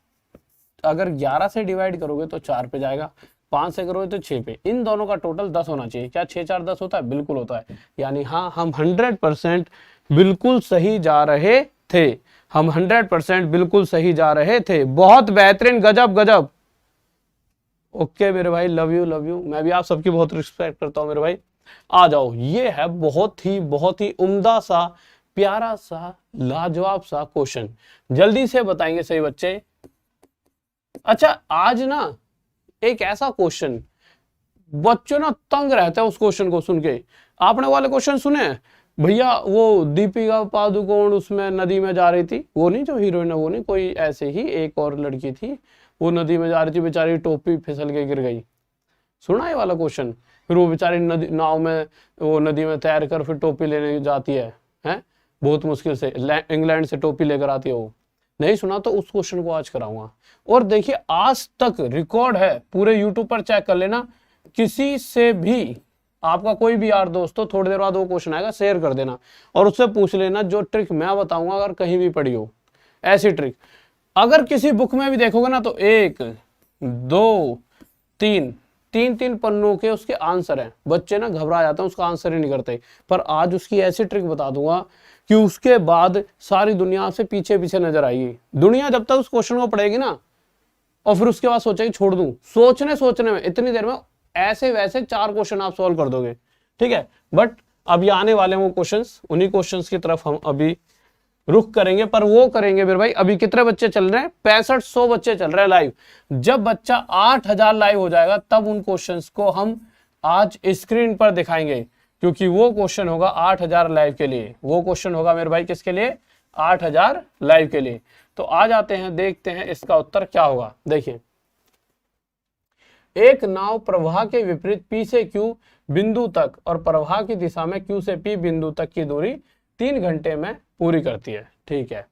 अगर 11 से डिवाइड करोगे तो 4 पे जाएगा, 5 से करोगे तो 6 पे, इन दोनों का टोटल 10 होना चाहिए। क्या 6 4 10 होता है, बिल्कुल होता है। यानी हाँ हम 100% बिल्कुल सही जा रहे थे, हम 100% बिल्कुल सही जा रहे थे। बहुत बेहतरीन, गजब गजब। ओके मेरे भाई, लव यू लव यू, मैं भी आप सबकी बहुत रिस्पेक्ट करता हूँ मेरे भाई। आ जाओ, ये है बहुत ही उम्दा सा, प्यारा सा, लाजवाब सा क्वेश्चन, जल्दी से बताएंगे सही बच्चे। अच्छा आज ना एक ऐसा क्वेश्चन, बच्चों ना तंग रहते हैं उस क्वेश्चन को सुन के। आपने वाले क्वेश्चन सुने हैं भैया, वो दीपिका पादुकोण उसमें नदी में जा रही थी, वो नहीं जो हीरोइन है, वो नहीं, कोई ऐसे ही एक और लड़की थी, वो नदी में जा रही थी, बेचारी टोपी फिसल के गिर गई। सुना है वाला क्वेश्चन, फिर वो बेचारी नदी नाव में, वो नदी में तैर कर फिर टोपी लेने जाती है बहुत मुश्किल से, इंग्लैंड से टोपी लेकर आती है वो। नहीं सुना तो उस क्वेश्चन को आज कराऊंगा। और देखिए आज तक रिकॉर्ड है, पूरे यूट्यूब पर चेक कर लेना, किसी से भी आपका कोई भी यार दोस्त हो, थोड़ी देर बाद वो क्वेश्चन आएगा, शेयर कर देना और उससे पूछ लेना जो ट्रिक मैं बताऊंगा अगर कहीं भी पड़ी हो, ऐसी ट्रिक अगर किसी बुक में भी देखोगे ना, तो 1 2 3 पन्नों के उसके आंसर हैं। बच्चे ना घबरा जाते हैं, उसका आंसर ही नहीं करते, पर आज उसकी ऐसी ट्रिक बता दूंगा कि उसके बाद सारी दुनिया से पीछे पीछे नजर आएगी। दुनिया जब तक उस क्वेश्चन को पढ़ेगी ना, और फिर उसके बाद सोचेगी छोड़ दूं, सोचने में इतनी देर में ऐसे वैसे 4 क्वेश्चन आप सॉल्व कर दोगे। ठीक है, बट अभी आने वाले वो क्वेश्चंस, उन्हीं क्वेश्चंस की तरफ हम अभी रुख करेंगे, पर वो करेंगे मेरे भाई। अभी कितने बच्चे चल रहे हैं, 6500 बच्चे चल रहे हैं लाइव। जब बच्चा 8000 लाइव हो जाएगा तब उन क्वेश्चंस को हम आज स्क्रीन पर दिखाएंगे, क्योंकि वो क्वेश्चन होगा 8000 लाइव के लिए। वो क्वेश्चन होगा मेरे भाई किसके लिए, 8000 लाइव के लिए। तो आ जाते हैं, देखते हैं इसका उत्तर क्या होगा। देखिए, एक नाव प्रवाह के विपरीत P से Q बिंदु तक और प्रवाह की दिशा में Q से P बिंदु तक की दूरी 3 घंटे में पूरी करती है। ठीक है,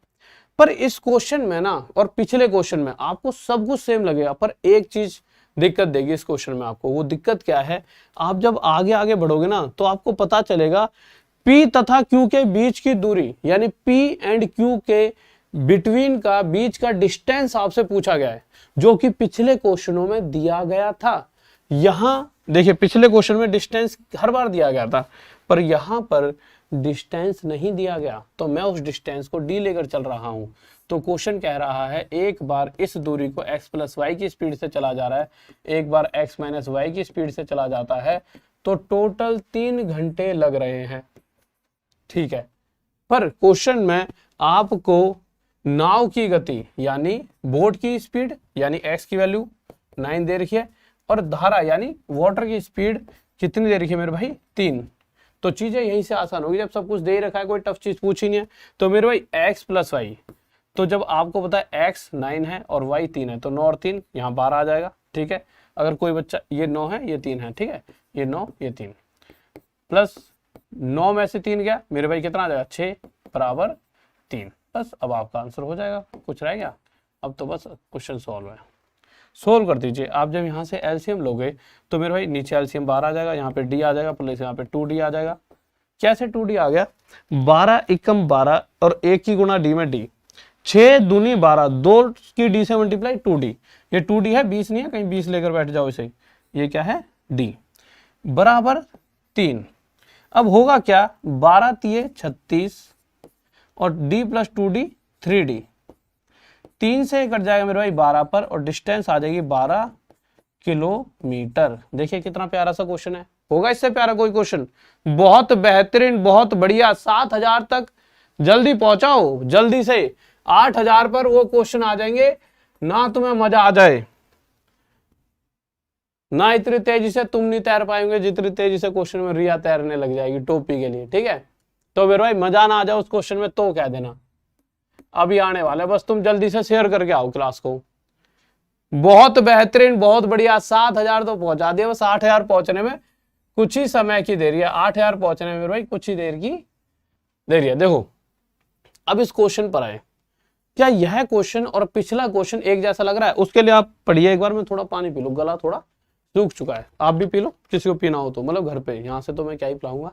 पर इस क्वेश्चन में ना और पिछले क्वेश्चन में आपको सब कुछ सेम लगेगा, पर एक चीज दिक्कत देगी इस क्वेश्चन में आपको। वो दिक्कत क्या है, आप जब आगे आगे बढ़ोगे ना तो आपको पता चलेगा P तथा Q के बीच की दूरी, यानी P एंड Q के बिटवीन का, बीच का डिस्टेंस आपसे पूछा गया है, जो कि पिछले क्वेश्चनों में दिया गया था। यहां देखिए, पिछले क्वेश्चन में डिस्टेंस हर बार दिया गया था, पर यहां पर डिस्टेंस नहीं दिया गया तो मैं उस डिस्टेंस को डी लेकर चल रहा हूं। तो क्वेश्चन कह रहा है एक बार इस दूरी को x प्लस वाई की स्पीड से चला जा रहा है, एक बार x माइनस वाई की स्पीड से चला जाता है, तो टोटल 3 घंटे लग रहे हैं। ठीक है, पर क्वेश्चन में आपको नाव की गति यानी बोट की स्पीड यानी x की वैल्यू 9 दे रखी है और धारा यानी वाटर की स्पीड कितनी दे रखी है मेरे भाई 3। तो चीजें यहीं से आसान होगी जब सब कुछ दे रखा है, कोई टफ चीज पूछी नहीं है। तो मेरे भाई x प्लस वाई, तो जब आपको पता है x 9 है और y 3 है तो 9 और 3 यहाँ 12 आ जाएगा। ठीक है, अगर कोई बच्चा ये 9 है ये 3 है, ठीक है, ये 9 ये 3 प्लस 9 में से 3 गया मेरे भाई कितना आ जाएगा 6 बराबर 3। बस अब आपका आंसर हो जाएगा। कुछ रह गया? अब तो बस क्वेश्चन सॉल्व है। सोल्व कर दीजिए। आप जब यहाँ से एलसीएम लोगे तो मेरे भाई नीचे एलसीएम 12 आ जाएगा, यहाँ पे डी आ जाएगा प्लस यहाँ पे 2d आ जाएगा। कैसे 2d आ गया? 12 एकम 12 और 1 की गुणा डी में डी, 6 दूनी 12, 2 की डी से मल्टीप्लाई 2d। ये 2d है 20 नहीं है, कहीं 20 लेकर बैठ जाओ इसे। ये क्या है d बराबर 3। अब होगा क्या 12 तिये 36 और d प्लस 2d 3d, 3 से कट जाएगा मेरे भाई 12 पर और डिस्टेंस आ जाएगी 12 किलोमीटर। देखिए कितना प्यारा सा क्वेश्चन है। होगा इससे प्यारा कोई क्वेश्चन? बहुत बेहतरीन, बहुत बढ़िया। 7000 तक जल्दी पहुंचाओ, जल्दी से 8000 पर वो क्वेश्चन आ जाएंगे ना, तुम्हें मजा आ जाए ना। इतनी तेजी से तुम नहीं तैर पाएंगे जितनी तेजी से क्वेश्चन में रिया तैरने लग जाएगी टोपी के लिए। ठीक है, तो मेरे भाई मजा ना आ जाए उस क्वेश्चन में तो कह देना, अभी आने वाला है, बस तुम जल्दी से शेयर करके आओ क्लास को। बहुत बेहतरीन, बहुत बढ़िया। 7000 तो पहुंचा दिया, बस 8000 पहुंचने में कुछ ही समय की देरी है। 8000 पहुंचने में मेरे भाई कुछ ही देर की देरी है। देखो अब इस क्वेश्चन पर आए, क्या यह क्वेश्चन और पिछला क्वेश्चन एक जैसा लग रहा है? उसके लिए आप पढ़िए एक बार। मैं थोड़ा पानी पी लूं, गला थोड़ा सूख चुका है। आप भी पी लो, किसी को पीना हो तो, मतलब घर पे। यहां से तो मैं क्या ही पिलाऊंगा।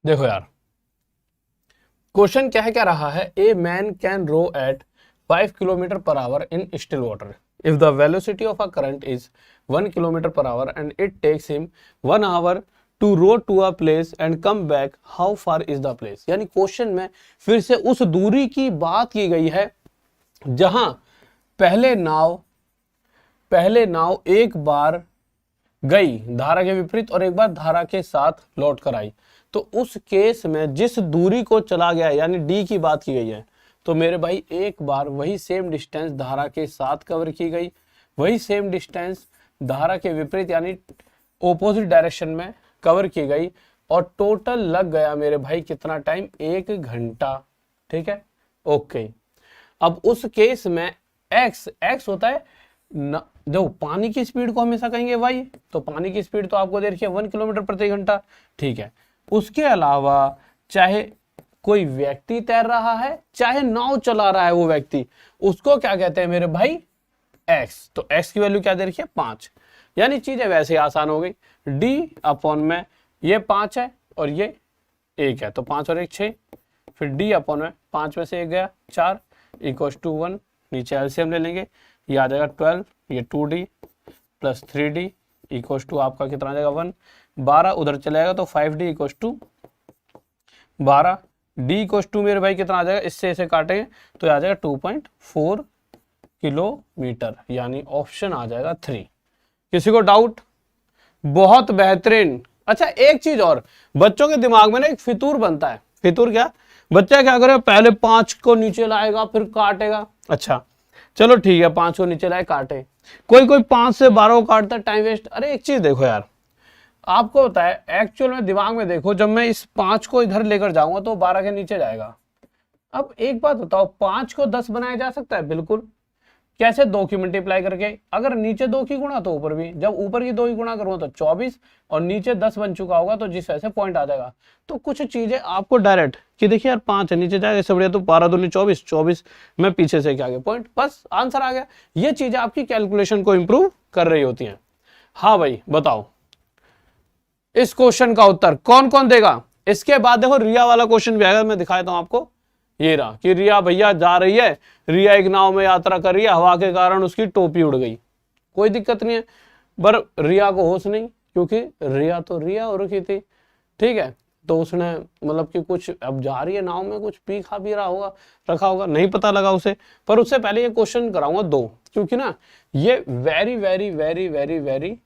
देखो यार क्वेश्चन क्या रहा है, a man can row at 5 kilometre per hour in still water if the velocity of a current is 1 kilometre per hour and it takes him 1 hour to row to a place and come back, how far is the place. यानी question में फिर से उस दूरी की बात की गई है जहां पहले नाव एक बार गई धारा के विपरीत और एक बार धारा के साथ लौट कर आई। तो उस केस में जिस दूरी को चला गया यानी डी की बात की गई है, तो मेरे भाई एक बार वही सेम डिस्टेंस धारा के साथ कवर की गई, वही सेम डिस्टेंस धारा के विपरीत यानी ऑपोजिट डायरेक्शन में कवर की गई और टोटल लग गया मेरे भाई कितना टाइम? 1 घंटा। ठीक है, ओके। अब उस केस में x होता है जो पानी की स्पीड को हमेशा कहेंगे y, तो पानी की स्पीड तो आपको दे रखी है 1 किलोमीटर प्रति घंटा। ठीक है, उसके अलावा चाहे कोई व्यक्ति तैर रहा है चाहे नाव चला रहा है वो व्यक्ति, उसको क्या कहते हैं मेरे भाई? x। तो x की वैल्यू क्या दे रखी है? 5। यानी चीजें वैसे आसान हो गई। d अपॉन में ये 5 है और ये 1 है, तो 5 और 1 6, फिर d अपॉन में 5 में से 1 गया 4 इक्वल टू 1, नीचे एलसीएम ले लेंगे, ये आ जाएगा 12, ये 2d plus 3d equal to आपका कितना आ जाएगा 1, 12 उधर चलेगा तो 5d equal to 12, d equal to मेरे भाई कितना आ जाएगा? इससे इसे काटेंगे तो आ जाएगा 2.4 किलोमीटर, यानी ऑप्शन आ जाएगा 3। किसी को डाउट? बहुत बेहतरीन। अच्छा एक चीज और, बच्चों के दिमाग में ना एक फितूर बनता है। फितूर क्या? बच्चा क्या करे, पहले 5 को नीचे लाएगा फिर काटेगा। अच्छा चलो ठीक है, 5 को नीचे लाए काटे, कोई 5 से 12 को काटता, टाइम वेस्ट। अरे एक चीज देखो यार, आपको पता है एक्चुअल में दिमाग में देखो, जब मैं इस 5 को इधर लेकर जाऊंगा तो 12 के नीचे जाएगा। अब एक बात बताओ, 5 को 10 बनाया जा सकता है? बिल्कुल। कैसे? 2 की मल्टीप्लाई करके। अगर नीचे 2 की गुणा तो ऊपर भी, जब ऊपर की 2 की गुणा करूंगा तो 24 और नीचे 10 बन चुका होगा तो जिस वजह से पॉइंट आ जाएगा। तो कुछ चीजें आपको डायरेक्ट कि देखिए यार 5 है नीचे जाएगा, इससे बढ़िया तो 12 दूनी 24, 24 में पीछे से क्या गया पॉइंट, बस आंसर आ गया। ये चीजें आपकी कैलकुलेशन को इंप्रूव कर रही होती हैं। हाँ भाई बताओ इस क्वेश्चन का उत्तर कौन कौन देगा? इसके बाद देखो रिया वाला क्वेश्चन भी आएगा, मैं दिखा देता हूं आपको। ये रहा कि रिया भैया जा रही है, रिया एक नाव में यात्रा कर रही है, हवा के कारण उसकी टोपी उड़ गई, कोई दिक्कत नहीं है, पर रिया को होश नहीं, क्योंकि रिया तो रिया हो रखी थी, ठीक है। तो उसने मतलब कि कुछ अब जा रही है नाव में, कुछ पी खा भी रहा होगा, रखा होगा, नहीं पता लगा उसे। पर उससे पहले ये क्वेश्चन कराऊंगा दो, क्योंकि ना ये very very very very very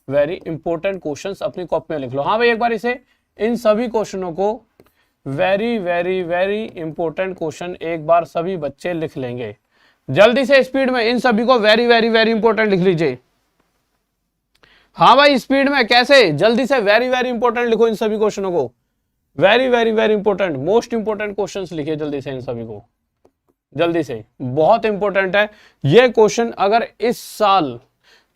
very important questions अपनी कॉपी में लिख लो। हाँ भाई, एक बार इसे इन सभी क्वेश्चनों को, very very very important question एक बार सभी बच्चे लिख लेंगे जल्दी से, स्पीड में इन सभी को वेरी वेरी वेरी इंपॉर्टेंट लिख लीजिए। हाँ भाई स्पीड में, कैसे, जल्दी से वेरी वेरी इंपॉर्टेंट लिखो इन सभी क्वेश्चनों को, very very very important, most important questions लिखिए जल्दी से इन सभी को, जल्दी से, बहुत इंपॉर्टेंट है ये क्वेश्चन। अगर इस साल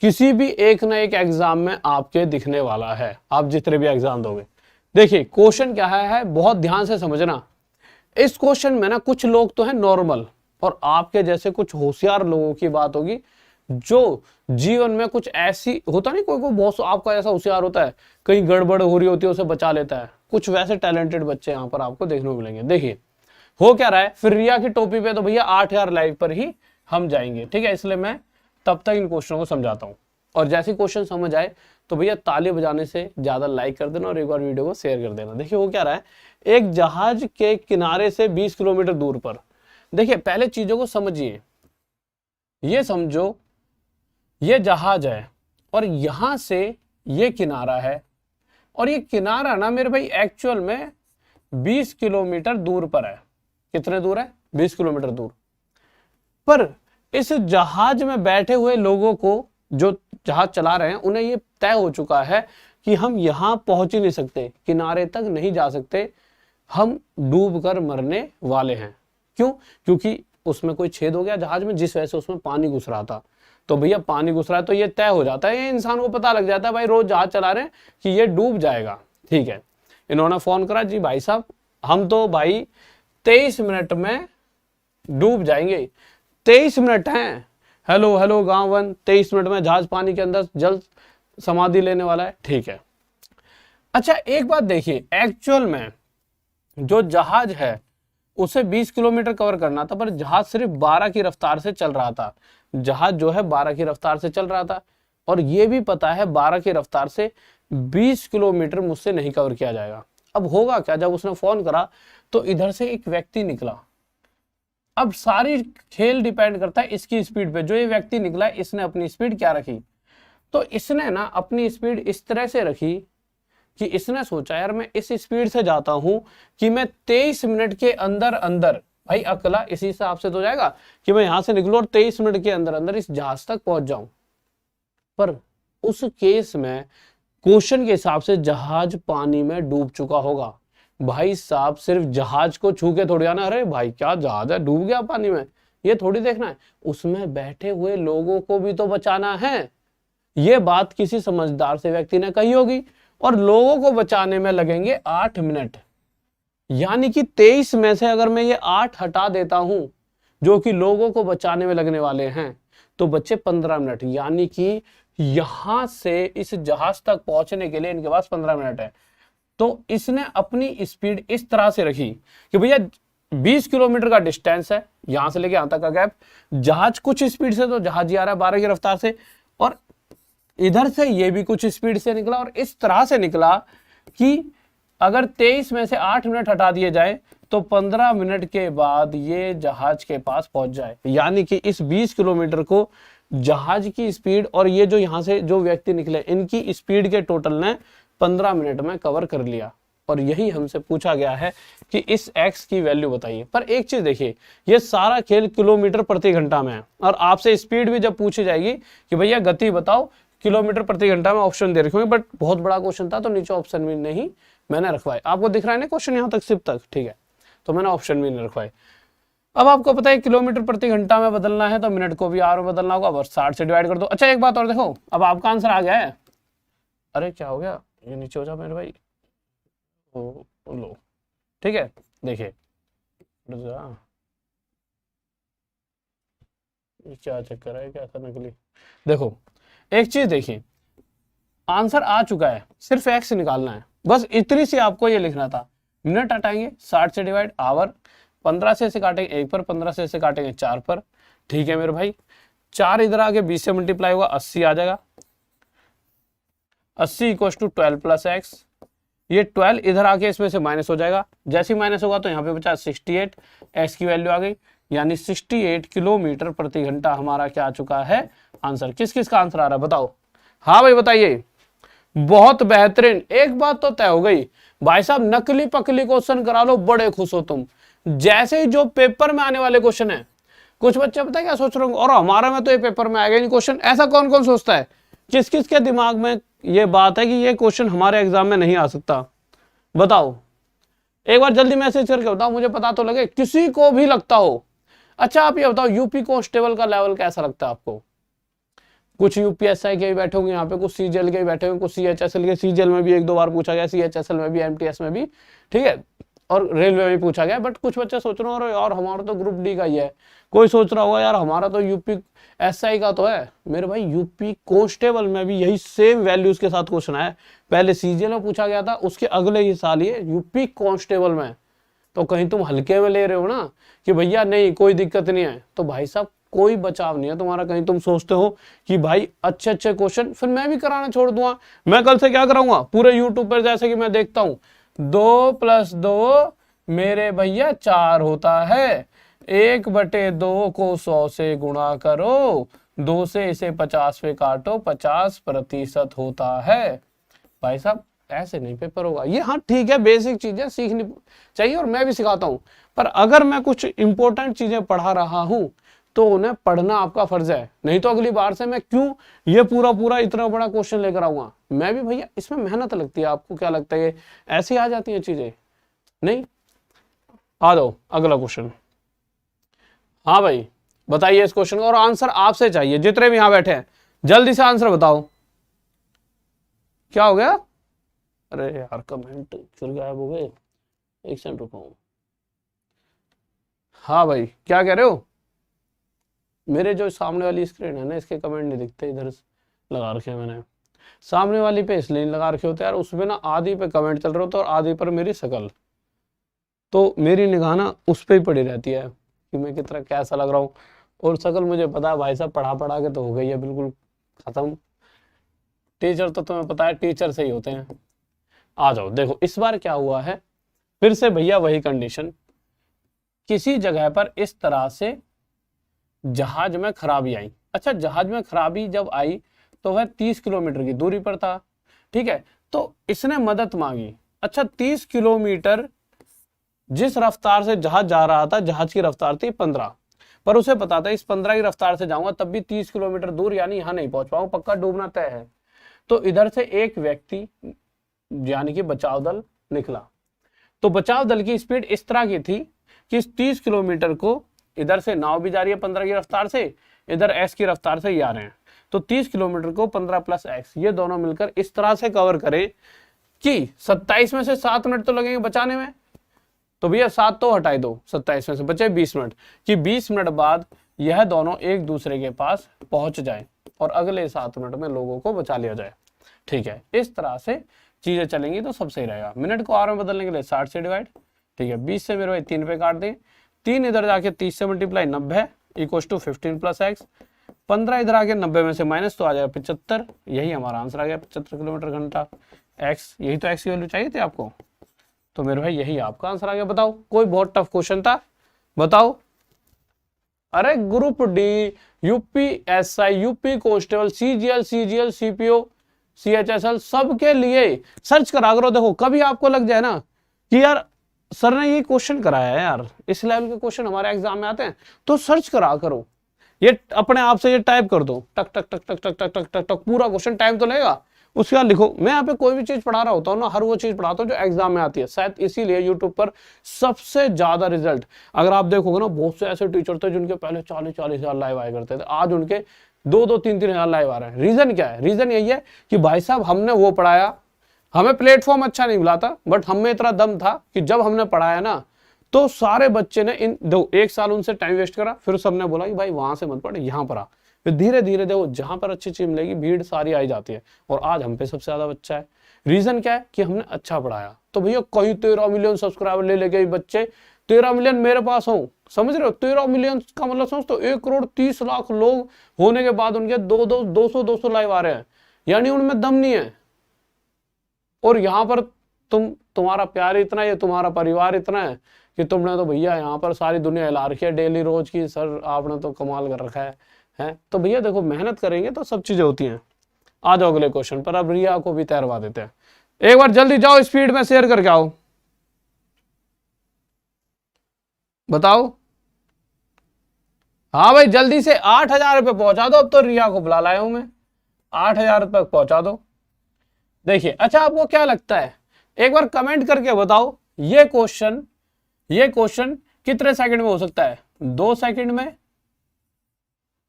किसी भी एक ना एक एग्जाम में आपके दिखने वाला है, आप जितने भी एग्जाम दोगे। देखिए क्वेश्चन क्या है बहुत ध्यान से समझना। इस क्वेश्चन में ना कुछ लोग तो है नॉर्मल, और आपके जैसे कुछ होशियार लोगों की बात होगी, जो जीवन में कुछ ऐसी होता नहीं, कोई बहुत आपका ऐसा होशियार होता है, कहीं गड़बड़ हो रही होती है उसे बचा लेता है, कुछ वैसे टैलेंटेड बच्चे यहाँ पर आपको देखने को मिलेंगे। देखिए हो क्या रहा है, फिर रिया की टोपी पे तो भैया 8000 लाइव पर ही हम जाएंगे, ठीक है। इसलिए मैं तब तक इन क्वेश्चनों को समझाता हूँ, और जैसे क्वेश्चन समझ आए तो भैया ताली बजाने से ज्यादा लाइक कर देना और एक बार वीडियो को शेयर कर देना। देखिए वो क्या रहा है, एक जहाज के किनारे से 20 किलोमीटर दूर पर, देखिए पहले चीजों को समझिए, ये समझो ये जहाज है और यहां से ये किनारा है, और ये किनारा ना मेरे भाई एक्चुअल में 20 किलोमीटर दूर पर है। कितने दूर है, 20 किलोमीटर दूर पर। इस जहाज में बैठे हुए लोगों को, जो जहाज चला रहे हैं, उन्हें ये तय हो चुका है कि हम यहां पहुंच ही नहीं सकते, किनारे तक नहीं जा सकते, हम डूबकर मरने वाले हैं। क्यों, क्योंकि उसमें कोई छेद हो गया जहाज में, जिस वजह से उसमें पानी घुस रहा था। तो भैया पानी घुस रहा है तो ये तय हो जाता है, ये इंसान को पता लग जाता है भाई रोज जहाज चला रहे हैं कि ये डूब जाएगा, ठीक है। इन्होंने फोन करा, जी भाई साहब हम तो भाई 23 मिनट में डूब जाएंगे, 23 मिनट हैं, हेलो हेलो गांव वन, 23 मिनट में जहाज पानी के अंदर जल समाधि लेने वाला है, ठीक है। अच्छा एक बात देखिए, एक्चुअल में जो जहाज है उसे 20 किलोमीटर कवर करना था, पर जहाज सिर्फ 12 की रफ्तार से चल रहा था, जहाज जो है 12 की रफ्तार से चल रहा था, और ये भी पता है 12 की रफ्तार से 20 किलोमीटर मुझसे नहीं कवर किया जाएगा। अब होगा क्या, जब उसने फोन करा तो इधर से एक व्यक्ति निकला। अब सारी खेल डिपेंड करता है इसकी स्पीड पे, जो ये व्यक्ति निकला इसने अपनी स्पीड क्या रखी, तो इसने ना अपनी स्पीड इस तरह से रखी कि इसने सोचा यार मैं इस स्पीड से जाता हूं कि मैं 23 मिनट के अंदर अंदर, भाई अकेला इसी हिसाब से तो जाएगा कि मैं यहां से निकलूं और 23 मिनट के अंदर अंदर इस जहाज तक पहुंच जाऊं। पर उस केस में क्वेश्चन के हिसाब से जहाज पानी में डूब चुका होगा। भाई साहब सिर्फ जहाज को छू के थोड़ी आना, अरे भाई क्या जहाज है डूब गया पानी में, ये थोड़ी देखना है, उसमें बैठे हुए लोगों को भी तो बचाना है। ये बात किसी समझदार से व्यक्ति ने कही होगी, और लोगों को बचाने में लगेंगे 8 मिनट, यानी कि 23 में से अगर मैं ये 8 हटा देता हूं जो कि लोगों को बचाने में लगने वाले हैं, तो बच्चे 15 मिनट, यानी कि यहां से इस जहाज तक पहुंचने के लिए इनके पास 15 मिनट है। तो इसने अपनी स्पीड इस तरह से रखी कि भैया 20 किलोमीटर का डिस्टेंस है, यहां से लेके यहां तक का गैप, जहाज कुछ स्पीड से, तो जहाज आ रहा है 12 की रफ्तार से, और इधर से ये भी कुछ स्पीड से निकला, और इस तरह से निकला कि अगर 23 में से 8 मिनट हटा दिए जाए तो 15 मिनट के बाद ये जहाज के पास पहुंच जाए। यानी कि इस 20 किलोमीटर को जहाज की स्पीड और ये जो यहां से जो व्यक्ति निकले इनकी स्पीड के टोटल ने 15 मिनट में कवर कर लिया। और यही हमसे पूछा गया है कि इस x की वैल्यू बताइए। पर एक चीज देखिए, ये सारा खेल किलोमीटर प्रति घंटा में है, और आपसे स्पीड भी जब पूछी जाएगी कि भैया गति बताओ किलोमीटर प्रति घंटा में, ऑप्शन दे रखे होंगे, बट बहुत बड़ा क्वेश्चन था तो नीचे ऑप्शन भी नहीं मैंने रखवाए। आपको दिख रहा है ना क्वेश्चन यहाँ तक, सिर्फ तक, ठीक है, तो मैंने ऑप्शन भी नहीं रखवाए। अब आपको पता है किलोमीटर प्रति घंटा में बदलना है तो मिनट को भी आवर में बदलना होगा, बस 60 से डिवाइड कर दो। अच्छा एक बात और देखो, अब आपका आंसर आ गया है। अरे क्या हो गया, ये नीचे हो जा मेरे भाई, लो ठीक है, देखिए क्या चक्कर है, क्या करने के लिए। देखो एक चीज देखिए, आंसर आ चुका है, सिर्फ x निकालना है, बस इतनी सी आपको ये लिखना था। मिनट हटाएंगे 60 से डिवाइड, आवर 15 से इसे काटेंगे 1 पर, 15 से इसे काटेंगे 4 पर। ठीक है मेरे भाई, 4 इधर आके 20 से मल्टीप्लाई होगा 80 आ जाएगा। 80 इक्वल टू 12 प्लस एक्स। ये 12 इधर आके इसमें से माइनस हो जाएगा, जैसे ही माइनस होगा तो यहाँ पे बचा 68, एक्स की वैल्यू आ गई, यानी 68 किलोमीटर प्रति घंटा हमारा क्या आ चुका है आंसर। किस किस का आंसर आ रहा है बताओ। हाँ भाई बताइए, बहुत बेहतरीन। एक बात तो तय हो गई भाई साहब, नकली पकली क्वेश्चन करा लो, बड़े खुश हो तुम। जैसे ही जो पेपर में आने वाले क्वेश्चन है, कुछ बच्चे पता है क्या सोच रहे होंगे, और हमारा में तो ये पेपर में आएगा नहीं क्वेश्चन। ऐसा कौन कौन सोचता है? किस किस के दिमाग में ये बात है कि ये क्वेश्चन हमारे एग्जाम में नहीं आ सकता? बताओ एक बार जल्दी मैसेज करके बताओ, मुझे पता तो लगे किसी को भी लगता हो। अच्छा आप ये बताओ, यूपी कांस्टेबल का लेवल कैसा लगता है आपको? कुछ यूपीएसआई के भी बैठे होंगे यहाँ पे, कुछ सीजीएल के भी बैठे होंगे, कुछ सीएचएसएल के। सीजीएल में भी 1-2 बार पूछा गया, सीएचएसएल में भी, एमटीएस में भी, ठीक है, और रेलवे में पूछा गया। बट कुछ बच्चे सोच रहे हो यार हमारा तो ग्रुप डी का ही है। कोई सोच रहा होगा यार हमारा तो यूपी एसआई का तो है। मेरे भाई यूपी कांस्टेबल में भी यही सेम वैल्यूज के साथ क्वेश्चन आया। पहले सीजीएल में पूछा गया था, उसके अगले ही साल ये यूपी कांस्टेबल में। तो कहीं तुम हल्के में ले रहे हो ना कि भैया नहीं कोई दिक्कत नहीं है, तो भाई साहब कोई बचाव नहीं है तुम्हारा। कहीं तुम सोचते हो कि भाई अच्छे अच्छे क्वेश्चन फिर मैं भी कराना छोड़ दूंगा। मैं कल से क्या कराऊंगा पूरे यूट्यूब पर, जैसे कि मैं देखता हूं 2 + 2 मेरे भैया 4 होता है, 1/2 को 100 से गुणा करो, 2 से इसे 50 पे काटो, 50% होता है। भाई साहब ऐसे नहीं पेपर होगा ये। हाँ ठीक है, बेसिक चीजें सीखनी चाहिए और मैं भी सिखाता हूं, पर अगर मैं कुछ इंपॉर्टेंट चीजें पढ़ा रहा हूं तो उन्हें पढ़ना आपका फर्ज है। नहीं तो अगली बार से मैं क्यों ये पूरा इतना बड़ा क्वेश्चन लेकर आऊंगा। मैं भी भैया इसमें मेहनत लगती है। आपको क्या लगता है ये ऐसे आ जाती हैं चीजें? नहीं। आ जाओ अगला क्वेश्चन। हाँ भाई बताइए इस क्वेश्चन का, और आंसर आपसे चाहिए जितने भी यहां बैठे हैं। जल्दी से आंसर बताओ। क्या हो गया? अरे यार कमेंट फिर गायब हो गए, एक सेकंड रुको। हाँ भाई क्या कह रहे हो? मेरे जो सामने वाली स्क्रीन है ना, इसके कमेंट नहीं दिखते, इधर लगा रखे हैं मैंने। सामने वाली पे इसलिए लगा रखे होते यार, उसमें ना आधी पे कमेंट चल रहे होते और आधी पर मेरी शक्ल, तो मेरी निगाह ना उस पर ही पड़ी रहती है कि मैं कितना कैसा लग रहा हूँ। और शक्ल मुझे पता है भाई साहब, पढ़ा पढ़ा के तो हो गई है बिल्कुल खत्म। टीचर तो तुम्हें पता है टीचर से ही होते हैं। आ जाओ देखो इस बार क्या हुआ है, फिर से भैया वही कंडीशन। किसी जगह पर इस तरह से जहाज में खराबी आई। अच्छा जहाज में खराबी जब आई तो वह 30 किलोमीटर की दूरी पर था, ठीक है, तो इसने मदद मांगी। अच्छा 30 किलोमीटर जिस रफ्तार से जहाज जा रहा था, जहाज की रफ्तार थी 15, पर उसे पता था इस 15 की रफ्तार से जाऊंगा तब भी 30 किलोमीटर दूर, यानी यहां नहीं पहुंच पाऊंगा, पक्का डूबना तय है। तो इधर से एक व्यक्ति यानी कि बचाव दल निकला। तो बचाव दल की स्पीड इस तरह की थी कि इस 30 किलोमीटर को, इधर से नाव भी जा रही है 15 की रफ्तार से, इधर एक्स की रफ्तार से ही आ रहे हैं, तो 30 किलोमीटर को 15 + एक्स ये दोनों मिलकर इस तरह से कवर करें कि 27 में से 7 मिनट तो लगेंगे बचाने में। तो भैया 7 तो हटाई दो, 27 में से बचे 20 मिनट, कि 20 मिनट बाद यह दोनों एक दूसरे के पास पहुंच जाए और अगले 7 मिनट में लोगों को बचा लिया जाए। ठीक है, इस तरह से चीजें चलेंगी तो सब सही रहेगा। मिनट को आवर में बदलने के लिए 60 से डिवाइड, ठीक है, 20 से मेरे भाई 3 पे काट दें, 3 इधर जाके 30 से मल्टीप्लाई 90 इक्वल टू 15 + एक्स, 15 इधर आके 90 में से माइनस तो आ जाएगा 75, यही हमारा आंसर आ गया 75 किलोमीटर घंटा। एक्स, यही तो एक्स की वैल्यू चाहिए थी आपको, तो मेरे भाई यही आपका आंसर आ गया। बताओ कोई बहुत टफ क्वेश्चन था? बताओ। अरे group D, UPSI, UP constable, CGL, CPO, CHSL, सबके लिए सर्च करा करो। देखो कभी आपको लग जाए ना कि यार सर ने ये क्वेश्चन कराया है यार, इस लेवल के क्वेश्चन हमारे एग्जाम में आते हैं, तो सर्च करा करो। ये अपने आप से ये टाइप कर दो, टक टक टक टक टक टक टक टक टक, पूरा क्वेश्चन टाइम तो लेगा, उसके बाद लिखो। मैं यहाँ पे कोई भी चीज पढ़ा रहा होता हूँ ना, हर वो चीज पढ़ाता हूँ जो एग्जाम में आती है। शायद इसीलिए यूट्यूब पर सबसे ज्यादा रिजल्ट, अगर आप देखोगे ना, बहुत से ऐसे टीचर थे जिनके पहले 40-40 हजार लाइव आया करते थे, आज उनके 2-2, 3-3 हजार लाइव आ रहे हैं। रीजन क्या है? रीजन यही है कि भाई साहब हमने वो पढ़ाया, हमें प्लेटफॉर्म अच्छा नहीं मिला था, बट हमें इतना दम था कि जब हमने पढ़ाया ना तो सारे बच्चे ने इन दो 1 साल उनसे टाइम वेस्ट करा, फिर सबने बोला कि भाई वहां से मत पढ़, यहाँ पर आ। फिर धीरे धीरे देखो जहां पर अच्छी चीज मिलेगी भीड़ सारी आई जाती है, और आज हम पे सबसे ज्यादा बच्चा है। रीजन क्या है? कि हमने अच्छा पढ़ाया। तो भैया कई 13 मिलियन सब्सक्राइबर ले लेके बच्चे 13 मिलियन मेरे पास हो, समझ रहे हो? 13 मिलियन का मतलब समझ, तो 1,30,00,000 लोग होने के बाद उनके 200 लाइव आ रहे हैं, यानी उनमें दम नहीं है। और यहाँ पर तुम्हारा प्यार इतना है, तुम्हारा परिवार इतना है कि तुमने तो भैया यहाँ पर सारी दुनिया हिला रखी है डेली रोज की, सर आपने तो कमाल कर रखा है? तो भैया देखो, मेहनत करेंगे तो सब चीजें होती हैं। आ जाओ अगले क्वेश्चन पर, अब रिया को भी तैरवा देते हैं। एक बार जल्दी जाओ, स्पीड में शेयर करके आओ, बताओ। हाँ भाई जल्दी से 8,000 रुपये पहुंचा दो, अब तो रिया को बुला लाया हूं मैं, 8,000 तक पहुंचा दो। देखिए, अच्छा आपको क्या लगता है, एक बार कमेंट करके बताओ, ये क्वेश्चन कितने सेकंड में हो सकता है? 2 सेकंड में?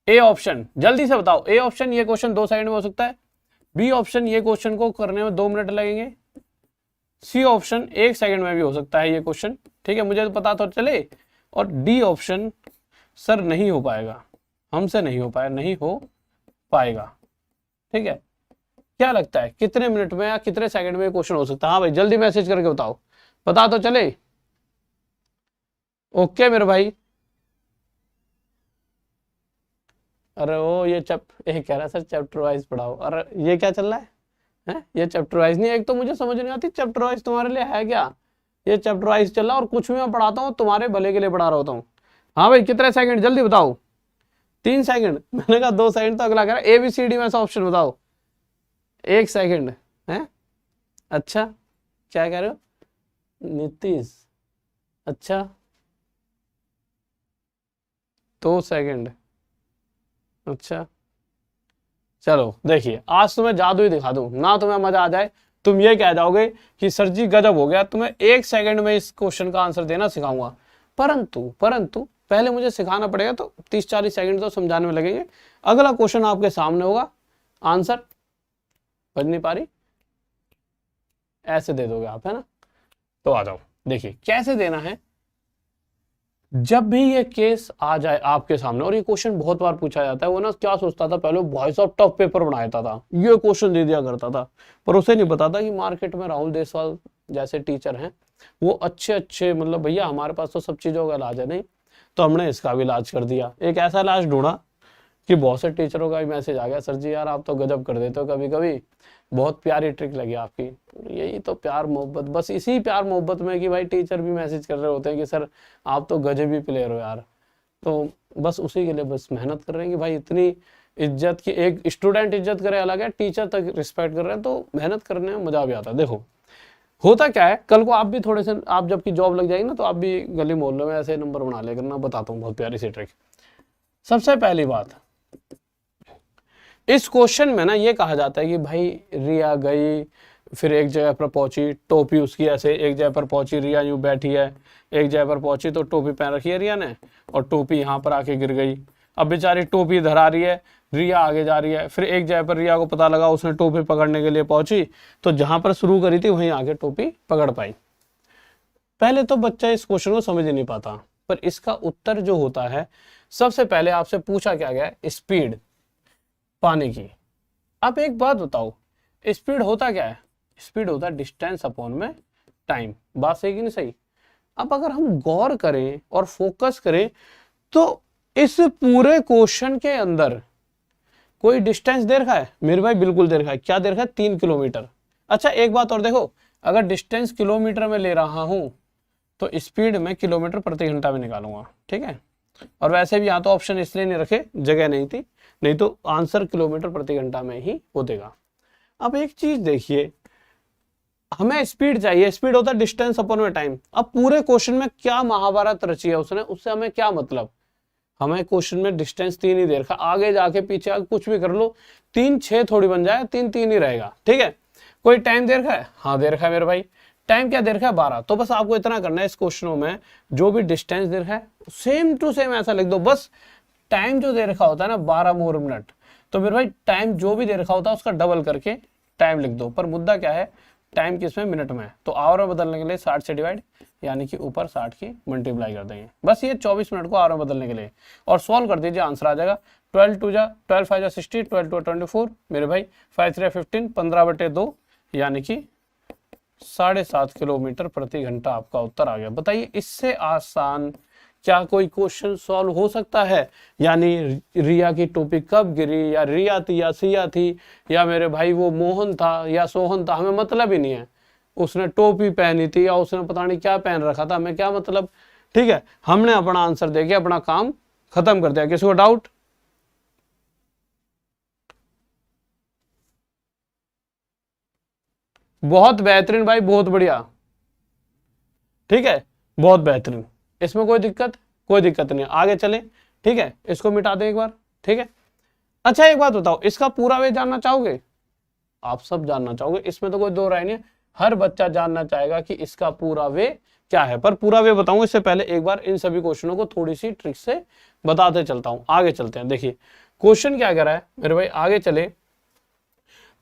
ए ऑप्शन जल्दी से बताओ, ए ऑप्शन ये क्वेश्चन 2 सेकंड में हो सकता है, बी ऑप्शन ये क्वेश्चन को करने में 2 मिनट लगेंगे, सी ऑप्शन 1 सेकंड में भी हो सकता है ये क्वेश्चन, ठीक है, मुझे तो पता तो चले, और डी ऑप्शन सर नहीं हो पाएगा, हमसे नहीं हो पाएगा, ठीक है। क्या लगता है कितने मिनट में या कितने सेकंड में क्वेश्चन हो सकता है? हाँ भाई जल्दी मैसेज करके बताओ, पता तो चले। ओके मेरे भाई। अरे वो ये कह रहा सर चैप्टर वाइज पढ़ाओ, अरे ये क्या चल रहा है? ये चैप्टर वाइज नहीं, एक तो मुझे समझ नहीं आती चैप्टर वाइज तुम्हारे लिए है क्या? ये चैप्टर वाइज चल रहा है, और कुछ भी मैं पढ़ाता हूँ तुम्हारे भले के लिए पढ़ा रहा होता हूँ। हाँ भाई कितने सेकंड जल्दी बताओ? 3 सेकंड? मैंने कहा 2 सेकंड तो अगला कह रहा है, ABCD में से ऑप्शन बताओ। 1 सेकंड है? अच्छा क्या कह रहे हो नीतीश? अच्छा 2 सेकंड, अच्छा चलो देखिए, आज तुम्हें जादू ही दिखा दूं ना, तुम्हें मजा आ जाए, तुम ये कह जाओगे कि सर जी गजब हो गया, तुम्हें 1 सेकंड में इस क्वेश्चन का आंसर देना सिखाऊंगा। परंतु पहले मुझे सिखाना पड़ेगा, तो 30-40 सेकंड तो समझाने में लगेंगे। अगला क्वेश्चन आपके सामने होगा, आंसर बज नहीं पा रही, ऐसे दे दोगे आप, है ना? तो आ जाओ, देखिए कैसे देना है। जब भी ये केस आ जाए आपके सामने, और ये क्वेश्चन बहुत बार पूछा जाता है, वो ना क्या सोचता था पहले, भाई साहब टफ पेपर बनाता था, ये क्वेश्चन दे दिया करता था, पर उसे नहीं पता था कि मार्केट में राहुल देसवाल जैसे टीचर हैं, वो अच्छे मतलब भैया हमारे पास तो सब चीजों का इलाज है, नहीं तो हमने इसका भी इलाज कर दिया। एक ऐसा इलाज ढूंढा कि बहुत से टीचरों का भी मैसेज आ गया, सर जी यार आप तो गजब कर देते हो, कभी कभी बहुत प्यारी ट्रिक लगी आपकी। यही तो प्यार मोहब्बत, बस इसी प्यार मोहब्बत में कि भाई टीचर भी मैसेज कर रहे होते हैं कि सर आप तो गजब ही प्लेयर हो यार, तो बस उसी के लिए बस मेहनत कर रहे हैं कि भाई इतनी इज्जत की, एक स्टूडेंट इज्जत करे अलग है, टीचर तक रिस्पेक्ट कर रहे हैं, तो मेहनत करने में मजा भी आता है। देखो होता क्या है, कल को आप भी थोड़े से, आप जबकि जॉब लग जाएगी ना, तो आप भी गली मोहल्ले में ऐसे नंबर बना ले करना, बताता हूँ बहुत प्यारी सी ट्रिक। सबसे पहली बात, इस क्वेश्चन में ना ये कहा जाता है कि भाई रिया गई, फिर एक जगह पर पहुंची, टोपी उसकी ऐसे, एक जगह पर पहुंची रिया यूं बैठी है, एक जगह पर पहुंची तो टोपी पहन रखी है रिया ने, और टोपी यहाँ पर आके गिर गई। अब बेचारी टोपी धरा रही है, रिया आगे जा रही है, फिर एक जगह पर रिया को पता लगा, उसने टोपी पकड़ने के लिए पहुंची, तो जहां पर शुरू करी थी वहीं आके टोपी पकड़ पाई। पहले तो बच्चा इस क्वेश्चन को समझ ही नहीं पाता, पर इसका उत्तर जो होता है, सबसे पहले आपसे पूछा क्या गया, स्पीड पाने की। अब एक बात बताओ, स्पीड होता क्या है? स्पीड होता है डिस्टेंस अपॉन में टाइम, बात सही कि नहीं सही? अब अगर हम गौर करें और फोकस करें, तो इस पूरे क्वेश्चन के अंदर कोई डिस्टेंस दे रखा है मेरे भाई? बिल्कुल दे रखा है। क्या दे रखा है? 3 किलोमीटर। अच्छा एक बात और देखो, अगर डिस्टेंस किलोमीटर में ले रहा हूं तो स्पीड में किलोमीटर प्रति घंटा में निकालूंगा, ठीक है। और वैसे भी यहाँ तो ऑप्शन इसलिए नहीं रखे, जगह नहीं थी, नहीं तो आंसर किलोमीटर प्रति घंटा में ही हो देगा। अब एक चीज देखिए, हमें स्पीड चाहिए, स्पीड होता है डिस्टेंस अपॉन में टाइम। अब पूरे क्वेश्चन में क्या महाभारत रची है उसने, उससे हमें क्या मतलब? हमें क्वेश्चन में डिस्टेंस 3 ही दे रखा, आगे जाके पीछे आगे कुछ भी कर लो, 3 6 थोड़ी बन जाए, 3 3 ही रहेगा, ठीक है। कोई टाइम दे रखा है? हाँ दे रखा है मेरे भाई। टाइम क्या दे रखा है? 12। तो बस आपको इतना करना है, इस क्वेश्चनों में जो भी डिस्टेंस दे रखा है सेम टू सेम ऐसा लिख दो। बस टाइम जो दे रखा होता है ना 12 मोर मिनट, तो मेरे भाई टाइम जो भी दे रखा होता है उसका डबल करके टाइम लिख दो। पर मुद्दा क्या है, टाइम किसमें? मिनट में। तो आवर में बदलने के लिए 60 से डिवाइड, यानी कि ऊपर 60 की मल्टीप्लाई कर देंगे, बस ये 24 मिनट को आवर में बदलने के लिए, और सॉल्व कर दीजिए, आंसर आ जाएगा। 12 2 जा 12 5 जा 60, 12 2 24 मेरे भाई, 5 3 15, 15/2 यानी कि 7.5 किलोमीटर प्रति घंटा आपका उत्तर आ गया। बताइए इससे आसान क्या कोई क्वेश्चन सॉल्व हो सकता है? यानी रिया की टोपी कब गिरी, या रिया थी या सिया थी, या मेरे भाई वो मोहन था या सोहन था, हमें मतलब ही नहीं है। उसने टोपी पहनी थी या उसने पता नहीं क्या पहन रखा था, हमें क्या मतलब। ठीक है, हमने अपना आंसर देके अपना काम खत्म कर दिया। किसी को डाउट? बहुत बेहतरीन भाई, बहुत बढ़िया। ठीक है, बहुत बेहतरीन, इसमें कोई दिक्कत नहीं। आगे चले, ठीक है, इसको मिटा दें एक बार। ठीक है, अच्छा एक बात बताओ, इसका पूरा वे जानना चाहोगे? आप सब जानना चाहोगे, इसमें तो कोई दो राय नहीं है, हर बच्चा जानना चाहेगा कि इसका पूरा वे क्या है। पर पूरा वे बताऊं इससे पहले एक बार इन सभी क्वेश्चनों को थोड़ी सी ट्रिक से बताते चलता हूं। आगे चलते हैं। देखिए क्वेश्चन क्या कह रहा है मेरे भाई, आगे चले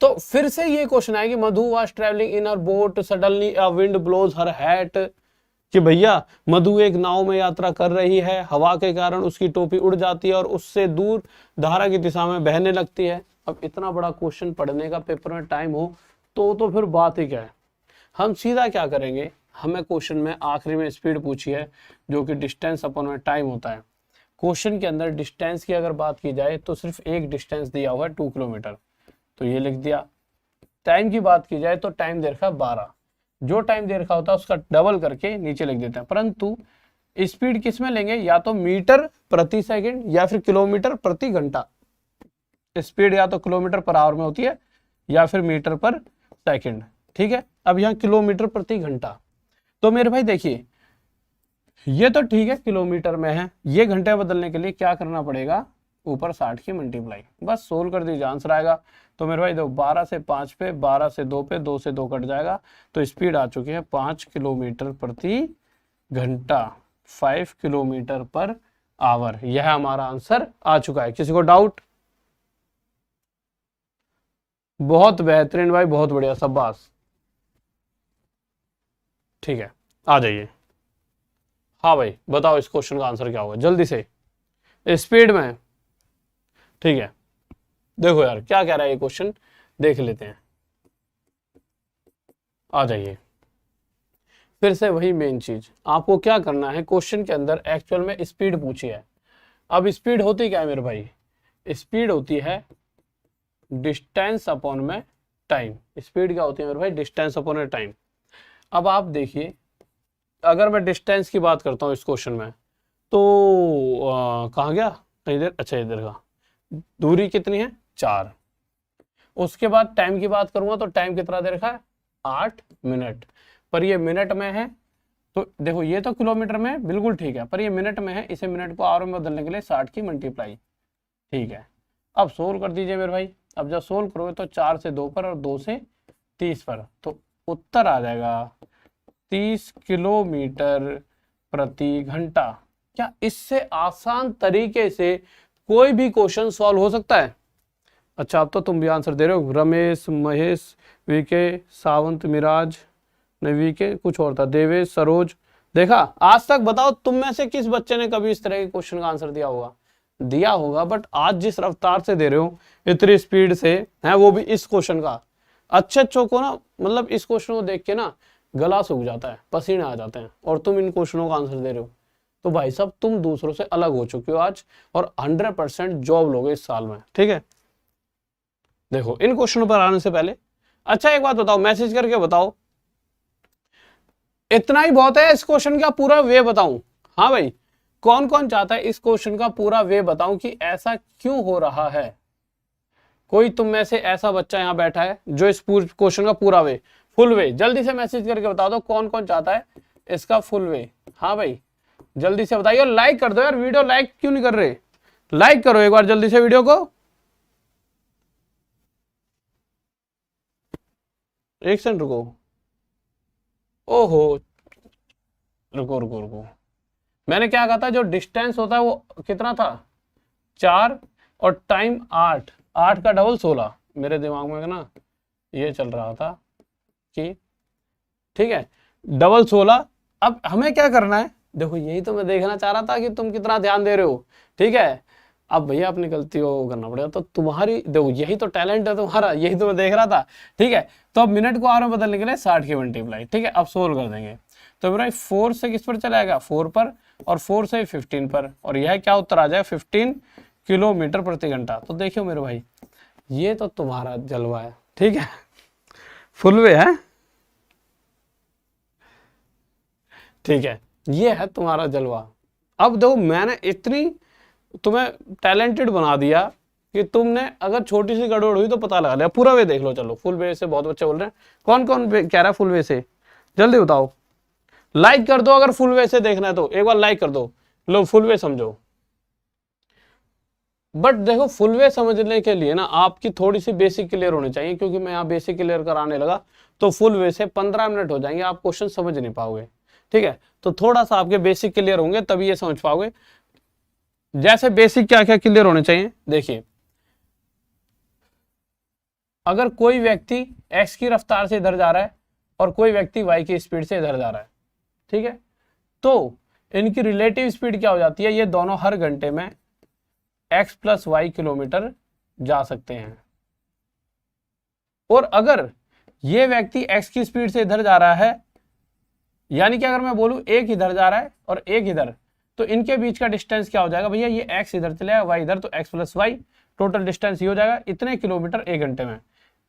तो फिर से ये क्वेश्चन है कि Madhu was travelling in her boat suddenly a wind blows her hat. कि भैया मधु एक नाव में यात्रा कर रही है, हवा के कारण उसकी टोपी उड़ जाती है और उससे दूर धारा की दिशा में बहने लगती है। अब इतना बड़ा क्वेश्चन पढ़ने का पेपर में टाइम हो तो फिर बात ही क्या है। हम सीधा क्या करेंगे, हमें क्वेश्चन में आखिरी में स्पीड पूछी है जो कि डिस्टेंस अपॉन में टाइम होता है। क्वेश्चन के अंदर डिस्टेंस की अगर बात की जाए तो सिर्फ एक डिस्टेंस दिया हुआ है 2 किलोमीटर, तो ये लिख दिया। टाइम की बात की जाए तो टाइम दे रखा है 12, जो टाइम दे रखा होता है उसका डबल करके नीचे लिख देते हैं। परंतु स्पीड किस में लेंगे, या तो मीटर प्रति सेकंड या फिर किलोमीटर प्रति घंटा। स्पीड या तो किलोमीटर पर आवर में होती है या फिर मीटर पर सेकंड। ठीक है, अब यहाँ किलोमीटर प्रति घंटा, तो मेरे भाई देखिए ये तो ठीक है किलोमीटर में है, ये घंटे बदलने के लिए क्या करना पड़ेगा, ऊपर 60 की मल्टीप्लाई, बस सोल्व कर दीजिए आंसर आएगा। तो मेरे भाई देखो 12 से 5 पे, 12 से 2 पे, 2 से 2 कट जाएगा, तो स्पीड आ चुकी है 5 किलोमीटर प्रति घंटा, 5 किलोमीटर पर आवर। यह हमारा आंसर आ चुका है। किसी को डाउट? बहुत बेहतरीन भाई, बहुत बढ़िया, शाबाश। ठीक है, आ जाइए। हाँ भाई बताओ इस क्वेश्चन का आंसर क्या होगा जल्दी से, स्पीड में। ठीक है, देखो यार क्या कह रहा है ये क्वेश्चन, देख लेते हैं। आ जाइए, फिर से वही मेन चीज, आपको क्या करना है, क्वेश्चन के अंदर एक्चुअल में स्पीड पूछी है। अब स्पीड होती क्या है मेरे भाई, स्पीड होती है डिस्टेंस अपॉन में टाइम। स्पीड क्या होती है मेरे भाई, डिस्टेंस अपॉन में टाइम। अब आप देखिए अगर मैं डिस्टेंस की बात करता हूँ इस क्वेश्चन में, तो कहाँ गया, इधर, अच्छा इधर का, दूरी कितनी है 4। उसके बाद टाइम की बात करूंगा तो टाइम कितना दे रखा है 8 मिनट, पर ये मिनट में है। तो देखो ये तो किलोमीटर में है, बिल्कुल ठीक है, पर ये मिनट में है, इसे मिनट को आवर में बदलने के लिए 60 की मल्टीप्लाई। ठीक है, अब सोल्व कर दीजिए मेरे भाई। अब जब सोल्व करोगे तो 4 से 2 पर और 2 से 30 पर, तो उत्तर आ जाएगा 30 किलोमीटर प्रति घंटा। क्या इससे आसान तरीके से कोई भी क्वेश्चन सॉल्व हो सकता है? अच्छा अब तो तुम भी आंसर दे रहे हो, रमेश, महेश, वीके, सावंत, मिराज, नहीं वीके कुछ और था, देवेश, सरोज। देखा, आज तक बताओ तुम में से किस बच्चे ने कभी इस तरह के क्वेश्चन का आंसर दिया होगा, बट आज जिस रफ्तार से दे रहे हो, इतनी स्पीड से है, वो भी इस क्वेश्चन का, अच्छे को ना, मतलब इस क्वेश्चन को देख के ना गला सूख जाता है, पसीने आ जाते हैं, और तुम इन क्वेश्चनों का आंसर दे रहे हो। तो भाई साहब तुम दूसरों से अलग हो चुके हो आज, और 100% जॉब लोगे इस साल में। ठीक है, देखो इन क्वेश्चनों पर आने से पहले अच्छा एक बात बताओ, मैसेज करके बताओ, इतना ही बहुत है, इस क्वेश्चन का पूरा वे बताऊं? हाँ भाई, कौन कौन चाहता है इस क्वेश्चन का पूरा वे बताऊं कि ऐसा क्यों हो रहा है? कोई तुम में से ऐसा बच्चा यहां बैठा है जो इस क्वेश्चन का पूरा वे, फुल वे, जल्दी से मैसेज करके बता दो कौन कौन चाहता है इसका फुल वे। हाँ भाई जल्दी से बताइए, लाइक कर दो यार, वीडियो लाइक क्यों नहीं कर रहे, लाइक करो एक बार जल्दी से वीडियो को। एक सेकंड रुको, ओहो, रुको रुको रुको, मैंने क्या कहा था, जो डिस्टेंस होता है वो कितना था 4, और टाइम 8, 8 का डबल 16, मेरे दिमाग में ना ये चल रहा था कि ठीक है डबल 16। अब हमें क्या करना है, देखो यही तो मैं देखना चाह रहा था कि तुम कितना ध्यान दे रहे हो। ठीक है, अब भैया अपनी गलती को करना पड़ेगा। तो तुम्हारी देखो यही तो टैलेंट है तुम्हारा, यही तो मैं देख रहा था। ठीक है, तो अब मिनट को आवर में बदलने के लिए 60 की मल्टीप्लाई। ठीक है, अब सोल्व कर देंगे। तो मेरा 4 से किस पर चलाएगा, 4 पर, और 4 से 15 पर, और यह क्या उत्तर आ जाए, 15 किलोमीटर प्रति घंटा। तो देखियो मेरे भाई, ये तो तुम्हारा जलवा है। ठीक है, फुल वे है। ठीक है, ये है तुम्हारा जलवा। अब देखो मैंने इतनी तुम्हें टैलेंटेड बना दिया कि तुमने अगर छोटी सी गड़बड़ हुई तो पता लगा लिया। पूरा वे देख लो। चलो फुल वे से बहुत बच्चे बोल रहे हैं। कौन कौन कह रहा है फुल वे से, जल्दी बताओ। लाइक कर दो अगर फुल वे से देखना है तो, एक बार लाइक कर दो। लो फुल वे समझो। बट देखो फुल वे समझने के लिए ना आपकी थोड़ी सी बेसिक क्लियर होनी चाहिए, क्योंकि मैं यहाँ बेसिक क्लियर कराने लगा तो फुल वे से 15 मिनट हो जाएंगे, आप क्वेश्चन समझ नहीं पाओगे। ठीक है, तो थोड़ा सा आपके बेसिक क्लियर होंगे तभी ये समझ पाओगे। जैसे बेसिक क्या क्या क्लियर होने चाहिए, देखिए अगर कोई व्यक्ति x की रफ्तार से इधर जा रहा है और कोई व्यक्ति y की स्पीड से इधर जा रहा है, ठीक है, तो इनकी रिलेटिव स्पीड क्या हो जाती है, ये दोनों हर घंटे में x प्लस वाई किलोमीटर जा सकते हैं। और अगर ये व्यक्ति x की स्पीड से इधर जा रहा है, यानी कि अगर मैं बोलूं एक इधर जा रहा है और एक इधर, तो इनके बीच का डिस्टेंस क्या हो जाएगा भैया, ये x इधर चलेगा y इधर, तो x plus y, total distance ये हो जाएगा इतने किलोमीटर 1 घंटे में।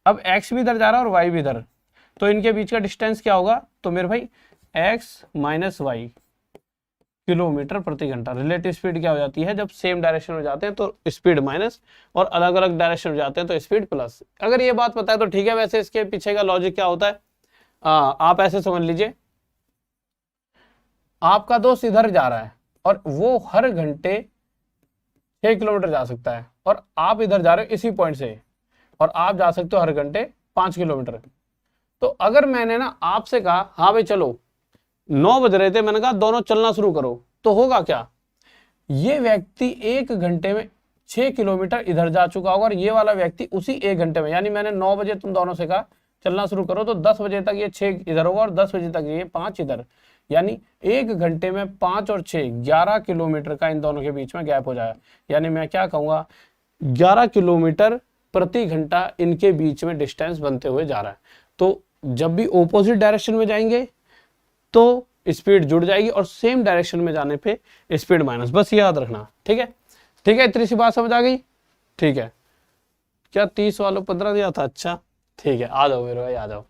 अब x भी इधर जा रहा है और y भी इधर, तो इनके बीच का डिस्टेंस क्या होगा, तो मेरे भाई x माइनस वाई किलोमीटर प्रति घंटा। रिलेटिव स्पीड क्या हो जाती है, जब सेम डायरेक्शन में जाते हैं तो स्पीड माइनस, और अलग अलग डायरेक्शन में जाते हैं तो स्पीड प्लस। अगर ये बात पता है तो ठीक है, वैसे इसके पीछे का लॉजिक क्या होता है आप ऐसे समझ लीजिए, आपका दोस्त इधर जा रहा है और वो हर घंटे 6 किलोमीटर जा सकता है, और आप इधर जा रहे हो इसी पॉइंट से और आप जा सकते हो हर घंटे 5 किलोमीटर। तो अगर मैंने ना आपसे कहा हाँ भाई चलो, 9 बज रहे थे, मैंने कहा दोनों चलना शुरू करो, तो होगा क्या, ये व्यक्ति 1 घंटे में 6 किलोमीटर इधर जा चुका होगा और ये वाला व्यक्ति उसी 1 घंटे में, यानी मैंने 9 बजे तुम दोनों से कहा चलना शुरू करो, तो 10 बजे तक ये 6 इधर होगा और 10 बजे तक ये 5 इधर, यानी 1 घंटे में 5 और 6 11 किलोमीटर का इन दोनों के बीच में गैप हो जाएगा। यानी मैं क्या कहूँगा, 11 किलोमीटर प्रति घंटा इनके बीच में डिस्टेंस बनते हुए जा रहा है। तो जब भी ऑपोजिट डायरेक्शन में जाएंगे तो स्पीड जुड़ जाएगी और सेम डायरेक्शन में जाने पे स्पीड माइनस, बस ये याद रखना। ठीक है, ठीक है, इतनी सी बात समझ आ गई। ठीक है, क्या 30 वालों 15 दिया था, अच्छा ठीक है, आ जाओ मेरे भाई आ जाओ।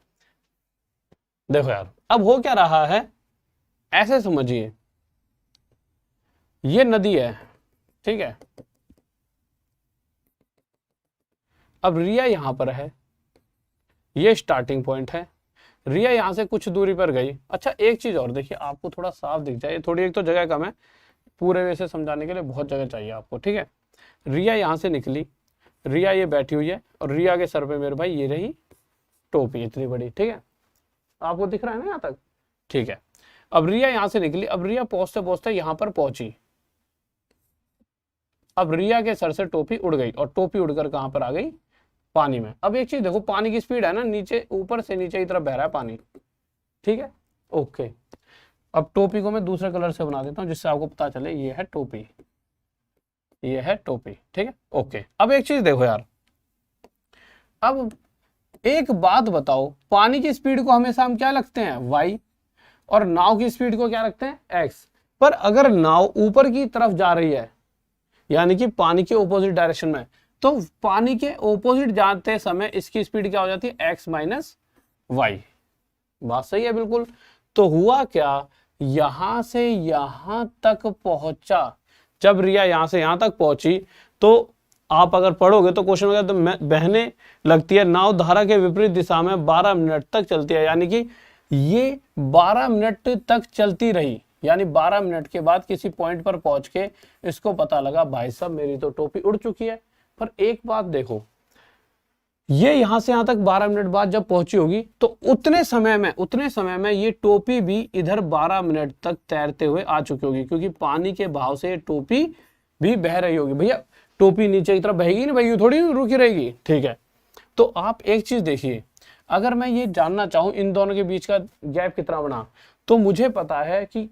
देखो यार अब हो क्या रहा है, ऐसे समझिए ये नदी है, ठीक है, अब रिया यहां पर है, ये स्टार्टिंग पॉइंट है, रिया यहां से कुछ दूरी पर गई। अच्छा एक चीज और देखिए, आपको थोड़ा साफ दिख जाए, थोड़ी एक तो जगह कम है, पूरे वे से समझाने के लिए बहुत जगह चाहिए आपको। ठीक है, रिया यहां से निकली, रिया ये बैठी हुई है और रिया के सर पे मेरे भाई ये रही टोपी इतनी बड़ी। ठीक है, आपको दिख रहा है ना यहाँ तक, ठीक है। अब रिया यहां से निकली, अब रिया पहुंचते पहुंचते यहां पर पहुंची, अब रिया के सर से टोपी उड़ गई और टोपी उड़कर कहां पर आ गई, पानी में। अब एक चीज देखो, पानी की स्पीड है ना, नीचे ऊपर से नीचे की तरफ बह रहा है पानी। ठीक है, ओके। अब टोपी को मैं दूसरे कलर से बना देता हूं जिससे आपको पता चले ये है टोपी, ये है टोपी। ठीक है, ओके। अब एक चीज देखो यार, अब एक बात बताओ, पानी की स्पीड को हमेशा हम क्या लगते हैं, वाई, और नाव की स्पीड को क्या रखते हैं, एक्स। पर अगर नाव ऊपर की तरफ जा रही है, यानी कि पानी के ऑपोजिट डायरेक्शन में, तो पानी के ऑपोजिट जाते समय इसकी स्पीड क्या हो जाती है, एक्स माइनस वाई। बात सही है बिल्कुल। तो हुआ क्या, यहां से यहां तक पहुंचा, जब रिया यहां से यहां तक पहुंची, तो आप अगर पढ़ोगे तो क्वेश्चन में तो बहने लगती है, नाव धारा के विपरीत दिशा में 12 मिनट तक चलती है, यानी कि ये 12 मिनट तक चलती रही, यानी 12 मिनट के बाद किसी पॉइंट पर पहुंच के इसको पता लगा भाई साहब मेरी तो टोपी उड़ चुकी है। पर एक बात देखो, ये यहां से यहां तक 12 मिनट बाद जब पहुंची होगी, तो उतने समय में ये टोपी भी इधर 12 मिनट तक तैरते हुए आ चुकी होगी, क्योंकि पानी के बहाव से टोपी भी बह रही होगी। भैया टोपी नीचे की तरफ बहेगी ना भाई, थोड़ी रुकी रहेगी। ठीक है, तो आप एक चीज देखिए, अगर मैं ये जानना चाहूं इन दोनों के बीच का गैप कितना बना, तो मुझे पता है कि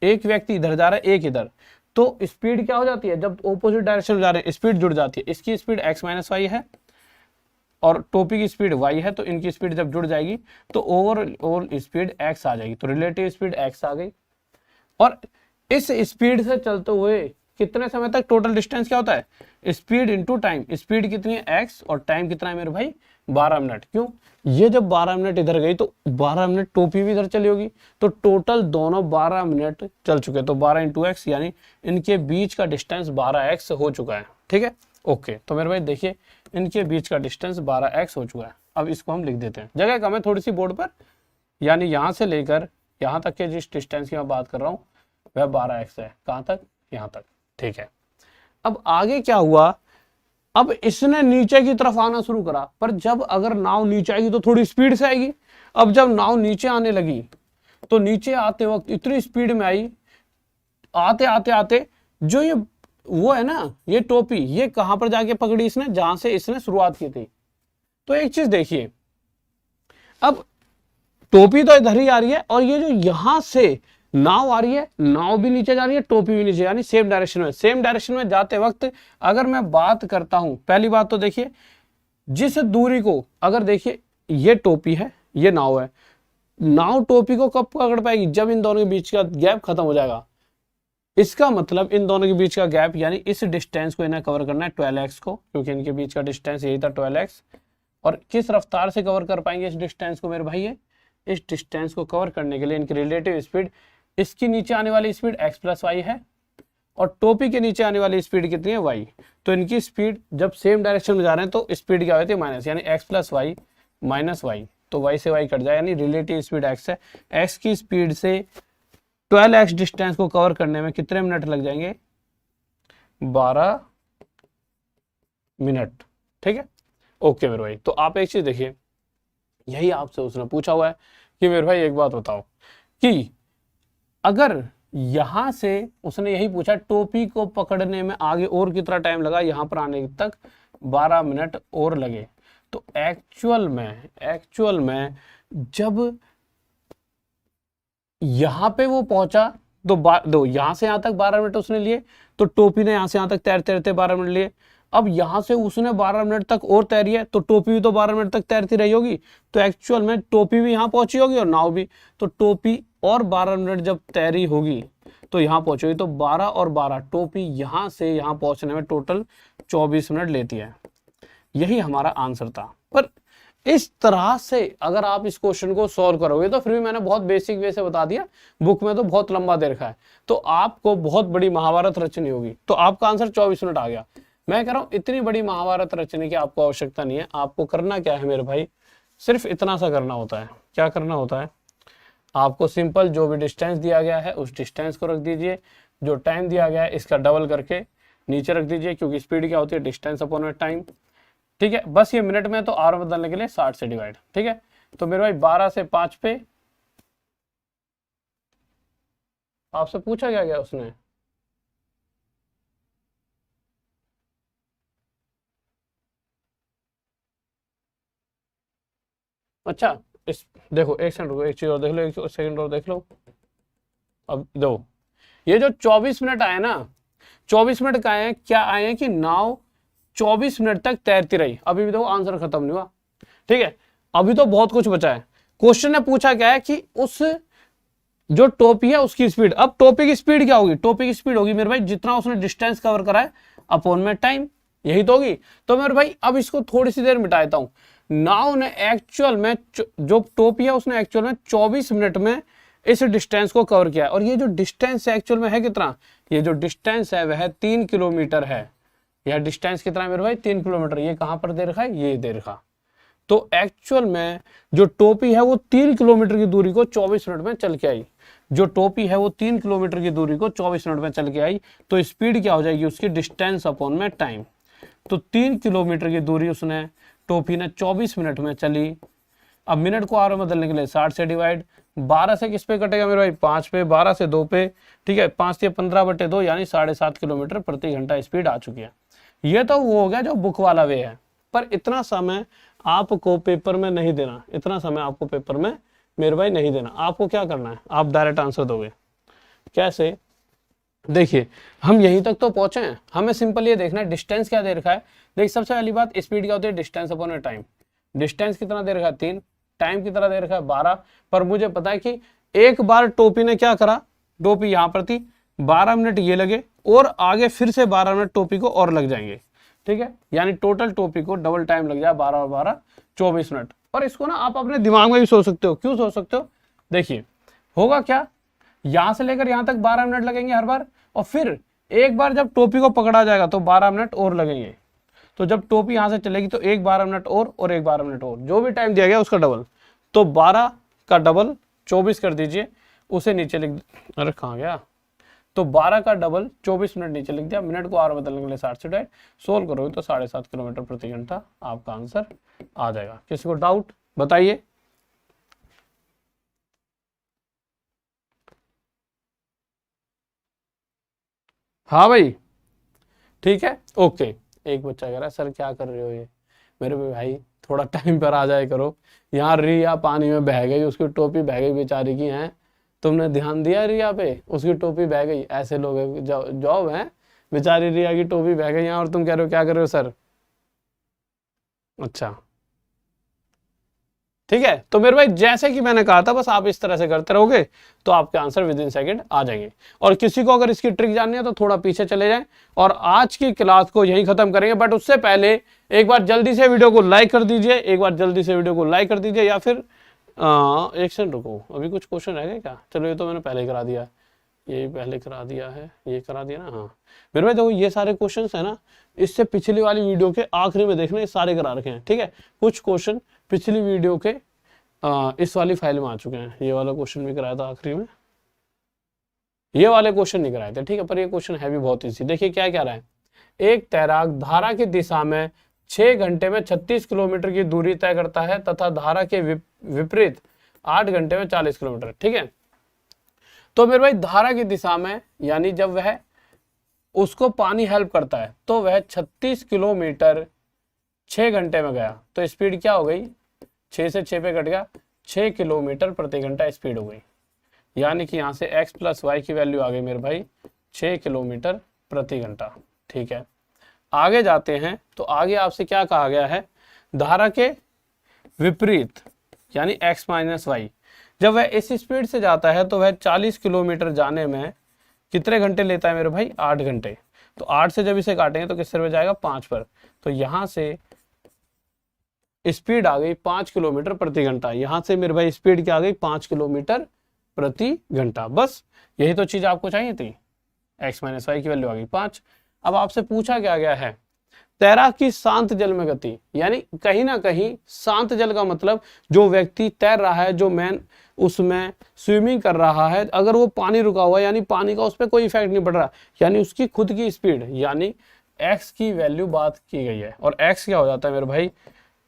एक व्यक्ति इधर जा रहा है, एक इधर, तो स्पीड क्या हो जाती है, जब ऑपोजिट डायरेक्शन में जा रहे हैं स्पीड जुड़ जाती है। इसकी स्पीड x माइनस वाई है और टोपी की स्पीड y है, तो इनकी स्पीड जब जुड़ जाएगी तो ओवरऑल स्पीड x आ जाएगी, तो रिलेटिव स्पीड x आ गई। और इस स्पीड से चलते हुए कितने समय तक टोटल डिस्टेंस क्या होता है, स्पीड इंटू टाइम। स्पीड कितनी है x और टाइम कितना है मेरे भाई 12 मिनट। क्यों, ये जब 12 मिनट इधर गई तो 12 मिनट टोपी भी इधर चली होगी, तो टोटल दोनों 12 मिनट चल चुके, तो 12 इंटू एक्स यानी इनके बीच का डिस्टेंस 12x हो चुका है। ठीक है, ओके। तो मेरे भाई देखिए इनके बीच का डिस्टेंस 12x हो चुका है। अब इसको हम लिख देते हैं, जगह कम है थोड़ी सी बोर्ड पर, यानी यहाँ से लेकर यहाँ तक के जिस डिस्टेंस की मैं बात कर रहा हूँ वह 12x है। कहाँ तक, यहाँ तक। ठीक है, अब आगे क्या हुआ, अब इसने नीचे की तरफ आना शुरू करा, पर जब अगर नाव नीचे आएगी तो थोड़ी स्पीड से आएगी। अब जब नाव नीचे आने लगी तो नीचे आते वक्त इतनी स्पीड में आई, आते आते आते जो ये वो है ना ये टोपी, ये कहां पर जाके पकड़ी इसने, जहां से इसने शुरुआत की थी। तो एक चीज देखिए, अब टोपी तो इधर ही आ रही है और ये जो यहां से नाव आ रही है, नाव भी नीचे जा रही है, टोपी भी नीचे, यानी सेम डायरेक्शन में। सेम डायरेक्शन में जाते वक्त अगर मैं बात करता हूं, पहली बात तो देखिए जिस दूरी को, अगर देखिए ये टोपी है ये नाव है, नाव टोपी को कब पकड़ पाएगी, जब इन दोनों के बीच का गैप खत्म हो जाएगा। इसका मतलब इन दोनों के बीच का गैप यानी इस डिस्टेंस को इन्हें कवर करना है 12x को, क्योंकि इनके बीच का डिस्टेंस यही था 12x। और किस रफ्तार से कवर कर पाएंगे इस डिस्टेंस को मेरे भाई, इस डिस्टेंस को कवर करने के लिए इनकी रिलेटिव स्पीड, इसकी नीचे आने वाली स्पीड x प्लस वाई है और टोपी के नीचे आने वाली स्पीड कितनी है y। तो इनकी स्पीड जब सेम डायरेक्शन में जा रहे हैं तो स्पीड क्या होती है माइनस, यानी x plus y minus y, तो y से y कट जाए, यानी रिलेटिव स्पीड x है। x की स्पीड से 12x डिस्टेंस को कवर करने में कितने मिनट लग जाएंगे, 12 मिनट। ठीक है, ओके मेरे भाई। तो आप एक चीज देखिए, यही आपसे उसने पूछा हुआ है कि मेरे भाई एक बात बताओ कि अगर यहां से उसने यही पूछा टोपी को पकड़ने में आगे और कितना टाइम लगा, यहां पर आने तक 12 मिनट और लगे, तो एक्चुअल में जब यहां पे वो पहुंचा तो यहां से यहां तक 12 मिनट उसने लिए, तो टोपी ने यहां से यहां तक तैरते रहते 12 मिनट लिए। अब यहां से उसने 12 मिनट तक और तैरी है, तो टोपी भी तो 12 मिनट तक तैरती रही होगी, तो एक्चुअल में टोपी भी यहां पहुंची होगी और नाव भी, तो टोपी और 12 मिनट जब तैरी होगी तो यहां पहुंचेगी, तो 12 और 12 टोपी यहां से यहां पहुंचने में टोटल 24 मिनट लेती है। यही हमारा आंसर था। पर इस तरह से अगर आप इस क्वेश्चन को सॉल्व करोगे, तो फिर भी मैंने बहुत बेसिक वे से बता दिया, बुक में तो बहुत लंबा दे रखा है, तो आपको बहुत बड़ी महाभारत रचनी होगी, तो आपका आंसर 24 मिनट आ गया। मैं कह रहा हूं इतनी बड़ी महाभारत रचने की आपको आवश्यकता नहीं है। आपको करना क्या है मेरे भाई, सिर्फ इतना सा करना होता है। क्या करना होता है, आपको सिंपल जो भी डिस्टेंस दिया गया है उस डिस्टेंस को रख दीजिए, जो टाइम दिया गया है इसका डबल करके नीचे रख दीजिए, क्योंकि स्पीड क्या होती है डिस्टेंस अपॉन में टाइम। ठीक है, बस ये मिनट में तो आवर बदलने के लिए 60 से डिवाइड। ठीक है, तो मेरे भाई 12 से 5 पे आपसे पूछा गया उसने, अच्छा इस देखो एक सेकंड रुको, एक चीज और देख लो, एक सेकंड और देख लो। अब दो ये जो 24 मिनट आए ना, 24 मिनट का आए हैं, क्या आए हैं कि नाव 24 मिनट तक तैरती रही। अभी भी देखो आंसर खत्म नहीं हुआ। ठीक है, अभी तो बहुत कुछ बचा है। क्वेश्चन ने पूछा क्या है कि उस जो टोपी है उसकी स्पीड, अब टोपी की स्पीड क्या होगी, टोपी की स्पीड होगी मेरे भाई जितना उसने डिस्टेंस कवर करा है अपॉन में टाइम, यही तो होगी। तो मेरे भाई अब इसको थोड़ी सी देर मिटा देता हूं। नाउ ने एक्चुअल में जो टोपी है उसने एक्चुअल में 24 मिनट में इस डिस्टेंस को कवर किया है, और ये जो डिस्टेंस एक्चुअल में है कितना, ये जो डिस्टेंस है वह 3 किलोमीटर है। यह डिस्टेंस कितना है मेरे भाई, 3 किलोमीटर। ये कहां पर दे रखा है, ये दे रखा। तो एक्चुअल में जो टोपी है वो 3 किलोमीटर की दूरी को 24 मिनट में चल के आई। जो टोपी है वो 3 किलोमीटर की दूरी को 24 मिनट में चल के आई, तो स्पीड क्या हो जाएगी उसकी, डिस्टेंस अपॉन में टाइम। तो 3 किलोमीटर की दूरी उसने टोपी ने 24 मिनट में चली। अब मिनट को आवर में बदलने के लिए 60 से डिवाइड, 12 से किस पे कटेगा मेरे भाई, 5 पे, 12 से 2 पे। ठीक है, 5 से 15/2 यानी 7.5 किलोमीटर प्रति घंटा स्पीड आ चुकी है। ये तो वो हो गया जो बुक वाला वे है, पर इतना समय आपको पेपर में नहीं देना, इतना समय आपको पेपर में मेरे भाई नहीं देना। आपको क्या करना है, आप डायरेक्ट आंसर दोगे। कैसे, देखिए हम यहीं तक तो पहुंचे हैं, हमें सिंपल ये देखना है डिस्टेंस क्या दे रखा है। देख सबसे पहली बात, स्पीड क्या होती है, डिस्टेंस अपॉन टाइम। डिस्टेंस कितना दे रखा है 3, टाइम कितना दे रखा है 12। पर मुझे पता है कि एक बार टोपी ने क्या करा, टोपी यहाँ पर थी, 12 मिनट ये लगे और आगे फिर से 12 मिनट टोपी को और लग जाएंगे, ठीक है। यानी टोटल टोपी को डबल टाइम लग जाए, 12 और 12 24 मिनट। और इसको ना आप अपने दिमाग में भी सोच सकते हो, क्यों सोच सकते हो, देखिए होगा क्या, यहां से लेकर यहां तक 12 मिनट लगेंगे हर बार, और फिर एक बार जब टोपी को पकड़ा जाएगा तो 12 मिनट और लगेंगे। तो जब टोपी यहां से चलेगी तो एक 12 मिनट और एक 12 मिनट और, जो भी टाइम दिया गया उसका डबल। तो 12 का डबल 24 कर दीजिए, उसे नीचे लिख, अरे कहाँ गया, तो 12 का डबल 24 मिनट नीचे लिख दिया, मिनट को आवर बदलने के लिए 60 से डिवाइड, सोल्व करोगे तो 7.5 किलोमीटर प्रति घंटा आपका आंसर आ जाएगा। किसी को डाउट बताइए। हाँ भाई ठीक है ओके। एक बच्चा कह रहा है सर क्या कर रहे हो ये, मेरे भाई थोड़ा टाइम पर आ जाए करो, यहाँ रिया पानी में बह गई, उसकी टोपी बह गई बेचारी की, है तुमने ध्यान दिया रिया पे, उसकी टोपी बह गई। ऐसे लोग जॉब है, बेचारी रिया की टोपी बह गई यहाँ और तुम कह रहे हो क्या कर रहे हो सर। अच्छा ठीक है, तो मेरे भाई जैसे कि मैंने कहा था बस आप इस तरह से करते रहोगे तो आपके आंसर विद इन सेकेंड आ जाएंगे। और किसी को अगर इसकी ट्रिक जाननी है तो थोड़ा पीछे चले जाएं, और आज की क्लास को यही खत्म करेंगे। बट उससे पहले एक बार जल्दी से वीडियो को लाइक कर दीजिए, एक बार जल्दी से वीडियो को लाइक कर दीजिए, या फिर एक सेकंड रुको, अभी कुछ क्वेश्चन रह गए क्या, चलो ये तो मैंने पहले ही करा दिया, ये पहले करा दिया है, ये करा दिया ना। हाँ मेरे भाई देखो ये सारे क्वेश्चन है ना, इससे पिछली वाली वीडियो के आखिरी में देखना, ये सारे करा रखे हैं, ठीक है। कुछ क्वेश्चन पिछली वीडियो के इस वाली फाइल में आ चुके हैं, ये वाला क्वेश्चन भी कराया था आखिरी में, ये वाले क्वेश्चन नहीं कराए थे, ठीक है। पर ये क्वेश्चन है भी बहुत इजी। देखिए क्या कह रहा है, एक तैराक धारा की दिशा में 6 घंटे में 36 किलोमीटर की दूरी तय करता है तथा धारा के विपरीत 8 घंटे में 40 किलोमीटर, ठीक है। तो मेरे भाई धारा की दिशा में यानी जब वह उसको पानी हेल्प करता है तो वह 36 किलोमीटर 6 घंटे में गया, तो स्पीड क्या हो गई, 6 से 6 पे कट गया, 6 किलोमीटर प्रति घंटा स्पीड हो गई। यानी कि यहाँ से x प्लस वाई की वैल्यू आ गई मेरे भाई 6 किलोमीटर प्रति घंटा, ठीक है। आगे जाते हैं तो आगे आपसे क्या कहा गया है, धारा के विपरीत यानी x माइनस वाई, जब वह इस स्पीड से जाता है तो वह 40 किलोमीटर जाने में कितने घंटे लेता है मेरे भाई, 8 घंटे। तो 8 से जब इसे काटेंगे तो किस पर जाएगा, 5 पर। तो यहां से स्पीड आ गई 5 किलोमीटर प्रति घंटा, यहां से मेरे भाई स्पीड क्या आ गई, 5 किलोमीटर प्रति घंटा। बस यही तो चीज आपको चाहिए थी, x माइनस वाई की वैल्यू आ गई 5। अब आपसे पूछा क्या गया है, तैराक की शांत जल में गति, यानी कहीं ना कहीं शांत जल का मतलब जो व्यक्ति तैर रहा है, जो मैन उसमें स्विमिंग कर रहा है, अगर वो पानी रुका हुआ है यानी पानी का उस पर कोई इफेक्ट नहीं पड़ रहा, यानी उसकी खुद की स्पीड यानी x की वैल्यू बात की गई है। और x क्या हो जाता है मेरे भाई,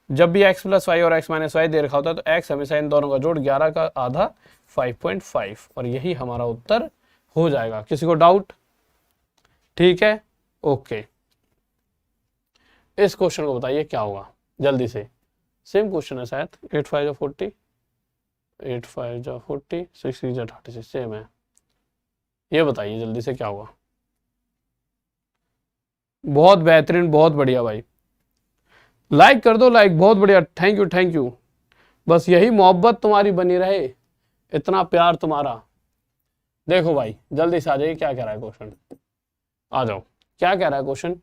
जब भी x प्लस वाई और x माइनस वाई दे रखा होता है तो x हमेशा इन दोनों का जोड़ 11 का आधा 5.5, और यही हमारा उत्तर हो जाएगा। किसी को डाउट, ठीक है ओके। इस क्वेश्चन को बताइए क्या होगा जल्दी से, सेम क्वेश्चन है शायद, 8 5 जा 40, 8 5 जा 40, 6 3 जा 36, सेम है। ये बताइए जल्दी से क्या होगा। बहुत बेहतरीन, बहुत बढ़िया भाई, लाइक कर दो, लाइक, बहुत बढ़िया, थैंक यू थैंक यू। बस यही मोहब्बत तुम्हारी बनी रहे, इतना प्यार तुम्हारा। देखो भाई जल्दी से आ जाइए, क्या कह रहा है क्वेश्चन, आ जाओ। क्या कह रहा है question,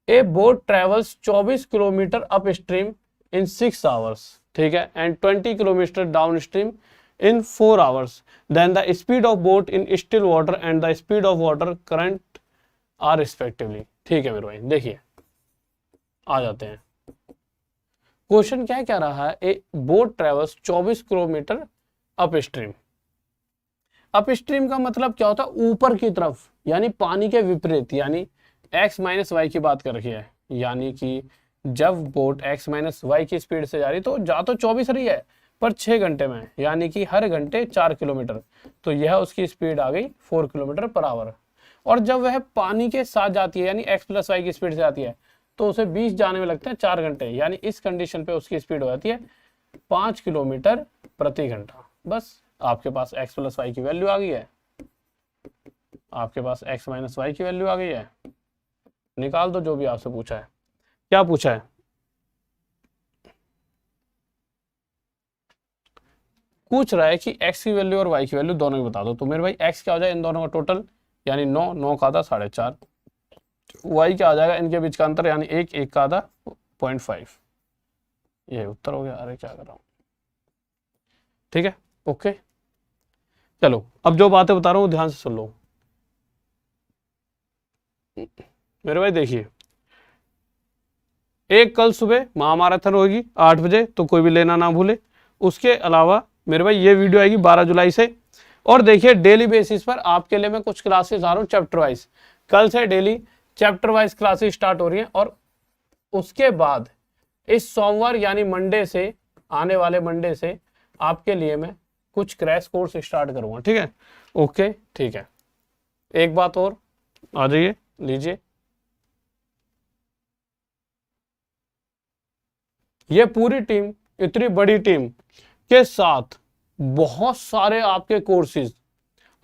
a boat travels 24 kilometre upstream in 6 hours, ठीक है, and 20 kilometre downstream in 4 hours, then the speed of boat in still water and the speed of water current are respectively, ठीक है मेरे भाई। देखिए आ जाते हैं, question क्या कह रहा है, a boat travels 24 kilometre up stream. Up stream का मतलब क्या होता है, ऊपर की तरफ, यानी पानी के विपरीत, यानी x माइनस वाई की बात कर रखी है। यानी कि जब बोट x माइनस वाई की स्पीड से जा रही तो जा तो 24 रही है पर 6 घंटे में, यानी कि हर घंटे 4 किलोमीटर, तो यह उसकी स्पीड आ गई 4 किलोमीटर पर आवर। और जब वह पानी के साथ जाती है यानी x प्लस वाई की स्पीड से जाती है तो उसे 20 जाने में लगते हैं 4 घंटे, यानी इस कंडीशन पे उसकी स्पीड हो जाती है 5 किलोमीटर प्रति घंटा। बस आपके पास x प्लस वाई की वैल्यू आ गई है। आपके पास x माइनस वाई की वैल्यू आ गई है, निकाल दो जो भी आपसे पूछा है। क्या पूछा है, पूछ रहा है कि x की वैल्यू और y की वैल्यू दोनों की बता दो। तो मेरे भाई x क्या हो जाए इन दोनों का टोटल, यानी 9, 9 का आधा 4.5, y क्या आ जाएगा इनके बीच का अंतर, यानी 1, 1 का आधा 0.5। ये उत्तर हो गया। अरे क्या कर रहा हूँ, ठीक है, ओके। चलो अब जो बातें बता रहा हूँ ध्यान से सुन लो मेरे भाई। देखिए, एक कल सुबह महामाराथन होगी 8 बजे, तो कोई भी लेना ना भूले। उसके अलावा मेरे भाई ये वीडियो आएगी 12 जुलाई से। और देखिए डेली बेसिस पर आपके लिए मैं कुछ क्लासेस आ रहा हूँ चैप्टर वाइज। कल से daily chapter wise classes start हो रही हैं, और उसके बाद इस सोमवार यानी मंडे से, आने वाले मंडे से आपके लिए मैं कुछ क्रैश कोर्स स्टार्ट करूंगा, ठीक है, ओके, ठीक है। एक बात और, आ जाइए, लीजिए, ये पूरी टीम, इतनी बड़ी टीम के साथ बहुत सारे आपके कोर्सेज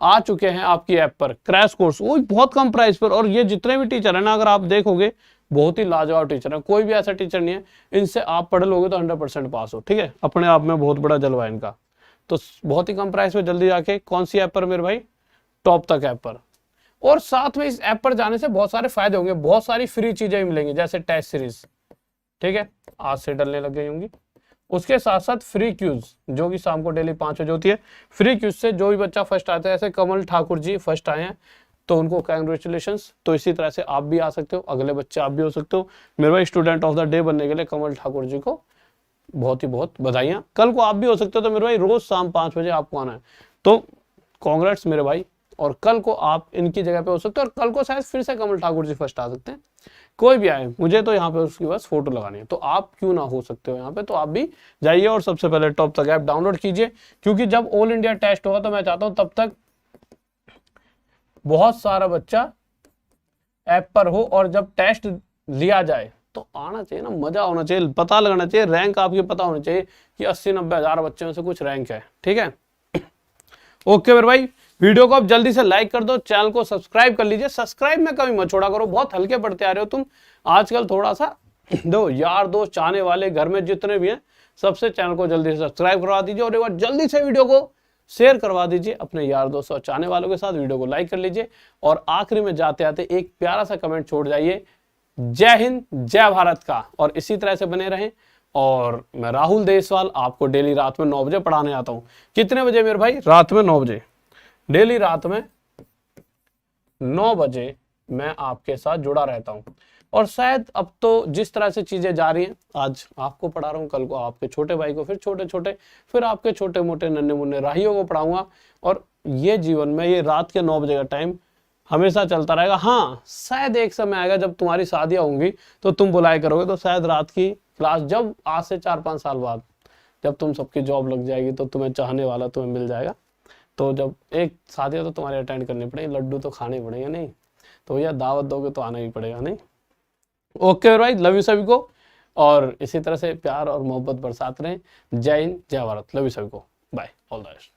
आ चुके हैं आपकी ऐप पर, क्रैश कोर्स, वो बहुत कम प्राइस पर। और ये जितने भी टीचर है ना, अगर आप देखोगे बहुत ही लाजवाब टीचर है, कोई भी ऐसा टीचर नहीं है, इनसे आप पढ़ लोगे तो 100% पास हो, ठीक है। अपने आप में बहुत बड़ा जलवा है इनका। तो बहुत ही कम प्राइस में जल्दी जाके कौन सी ऐप पर मेरे भाई, टॉप तक ऐप पर। और साथ में इस ऐप पर जाने से बहुत सारे फायदे होंगे, बहुत सारी फ्री चीजें भी मिलेंगी, जैसे टेस्ट सीरीज, ठीक है, आज से डलने लग गई होंगी। उसके साथ साथ फ्री क्यूज, जो कि शाम को डेली 5 बजे होती है। फ्री क्यूज से जो भी बच्चा फर्स्ट आता है, ऐसे कमल ठाकुर जी फर्स्ट आए हैं तो उनको कांग्रेचुलेशंस। तो इसी तरह से आप भी आ सकते हो, अगले बच्चे आप भी हो सकते हो। मेरे भाई स्टूडेंट ऑफ द डे बनने के लिए कमल ठाकुर जी को बहुत ही बहुत बधाइयां। कल को आप भी हो सकते हो, तो मेरे भाई रोज शाम 5 बजे आपको आना है, तो कांग्रेट्स मेरे भाई। और कल को आप इनकी जगह पे हो सकते हो, और कल को शायद फिर से कमल ठाकुर जी फर्स्ट आ सकते हैं। कोई भी आए, मुझे तो यहाँ पे उसकी बस फोटो लगानी है, तो आप क्यों ना हो सकते हो यहाँ पे। तो आप भी जाइए और सबसे पहले टॉप तक ऐप डाउनलोड कीजिए, क्योंकि जब ऑल इंडिया टेस्ट होगा तो मैं चाहता हूँ तब तक बहुत सारा बच्चा ऐप पर हो, और जब टेस्ट लिया जाए तो आना चाहिए ना, मजा होना चाहिए, पता लगना चाहिए, रैंक आपकी पता होना चाहिए कि 80-90 हजार बच्चों में से कुछ रैंक है, ठीक है। ओके मेरे भाई, वीडियो को अब जल्दी से लाइक कर दो, चैनल को सब्सक्राइब कर लीजिए। सब्सक्राइब में कभी मत छोड़ा करो, बहुत हल्के पढ़ते आ रहे हो तुम आजकल। थोड़ा सा दो यार दोस्त चाहने वाले घर में जितने भी हैं, सबसे चैनल को जल्दी से सब्सक्राइब करवा दीजिए, और एक बार जल्दी से वीडियो को शेयर करवा दीजिए अपने यार दोस्तों और चाहने वालों के साथ। वीडियो को लाइक कर लीजिए, और आखिरी में जाते आते एक प्यारा सा कमेंट छोड़ जाइए, जय हिंद जय भारत का। और इसी तरह से बने रहें। और मैं राहुल देसवाल आपको डेली रात में 9 बजे पढ़ाने आता हूं। कितने बजे मेरे भाई, रात में 9 बजे, डेली रात में 9 बजे मैं आपके साथ जुड़ा रहता हूं। और शायद अब तो जिस तरह से चीजें जा रही हैं, आज आपको पढ़ा रहा हूं, कल को आपके छोटे भाई को, फिर छोटे छोटे, फिर आपके छोटे मोटे नन्हे मुन्ने राहियों को पढ़ाऊंगा। और ये जीवन में ये रात के 9 बजे का टाइम हमेशा चलता रहेगा। हाँ, शायद एक समय आएगा जब तुम्हारी शादियां होंगी तो तुम बुलाया करोगे, तो शायद रात की क्लास, जब आज से 4-5 साल बाद जब तुम सबकी जॉब लग जाएगी तो तुम्हें चाहने वाला तुम्हें मिल जाएगा, तो जब एक शादी तो तुम्हारे अटेंड करनी पड़ेगी, लड्डू तो खाने पड़ेंगे, नहीं तो भैया दावत दोगे तो आना ही पड़ेगा, नहीं। ओके भाई, लव यू सभी को, और इसी तरह से प्यार और मोहब्बत बरसात रहें। जय हिंद जय भारत, लव यू सभी को, बाय, ऑल द बेस्ट।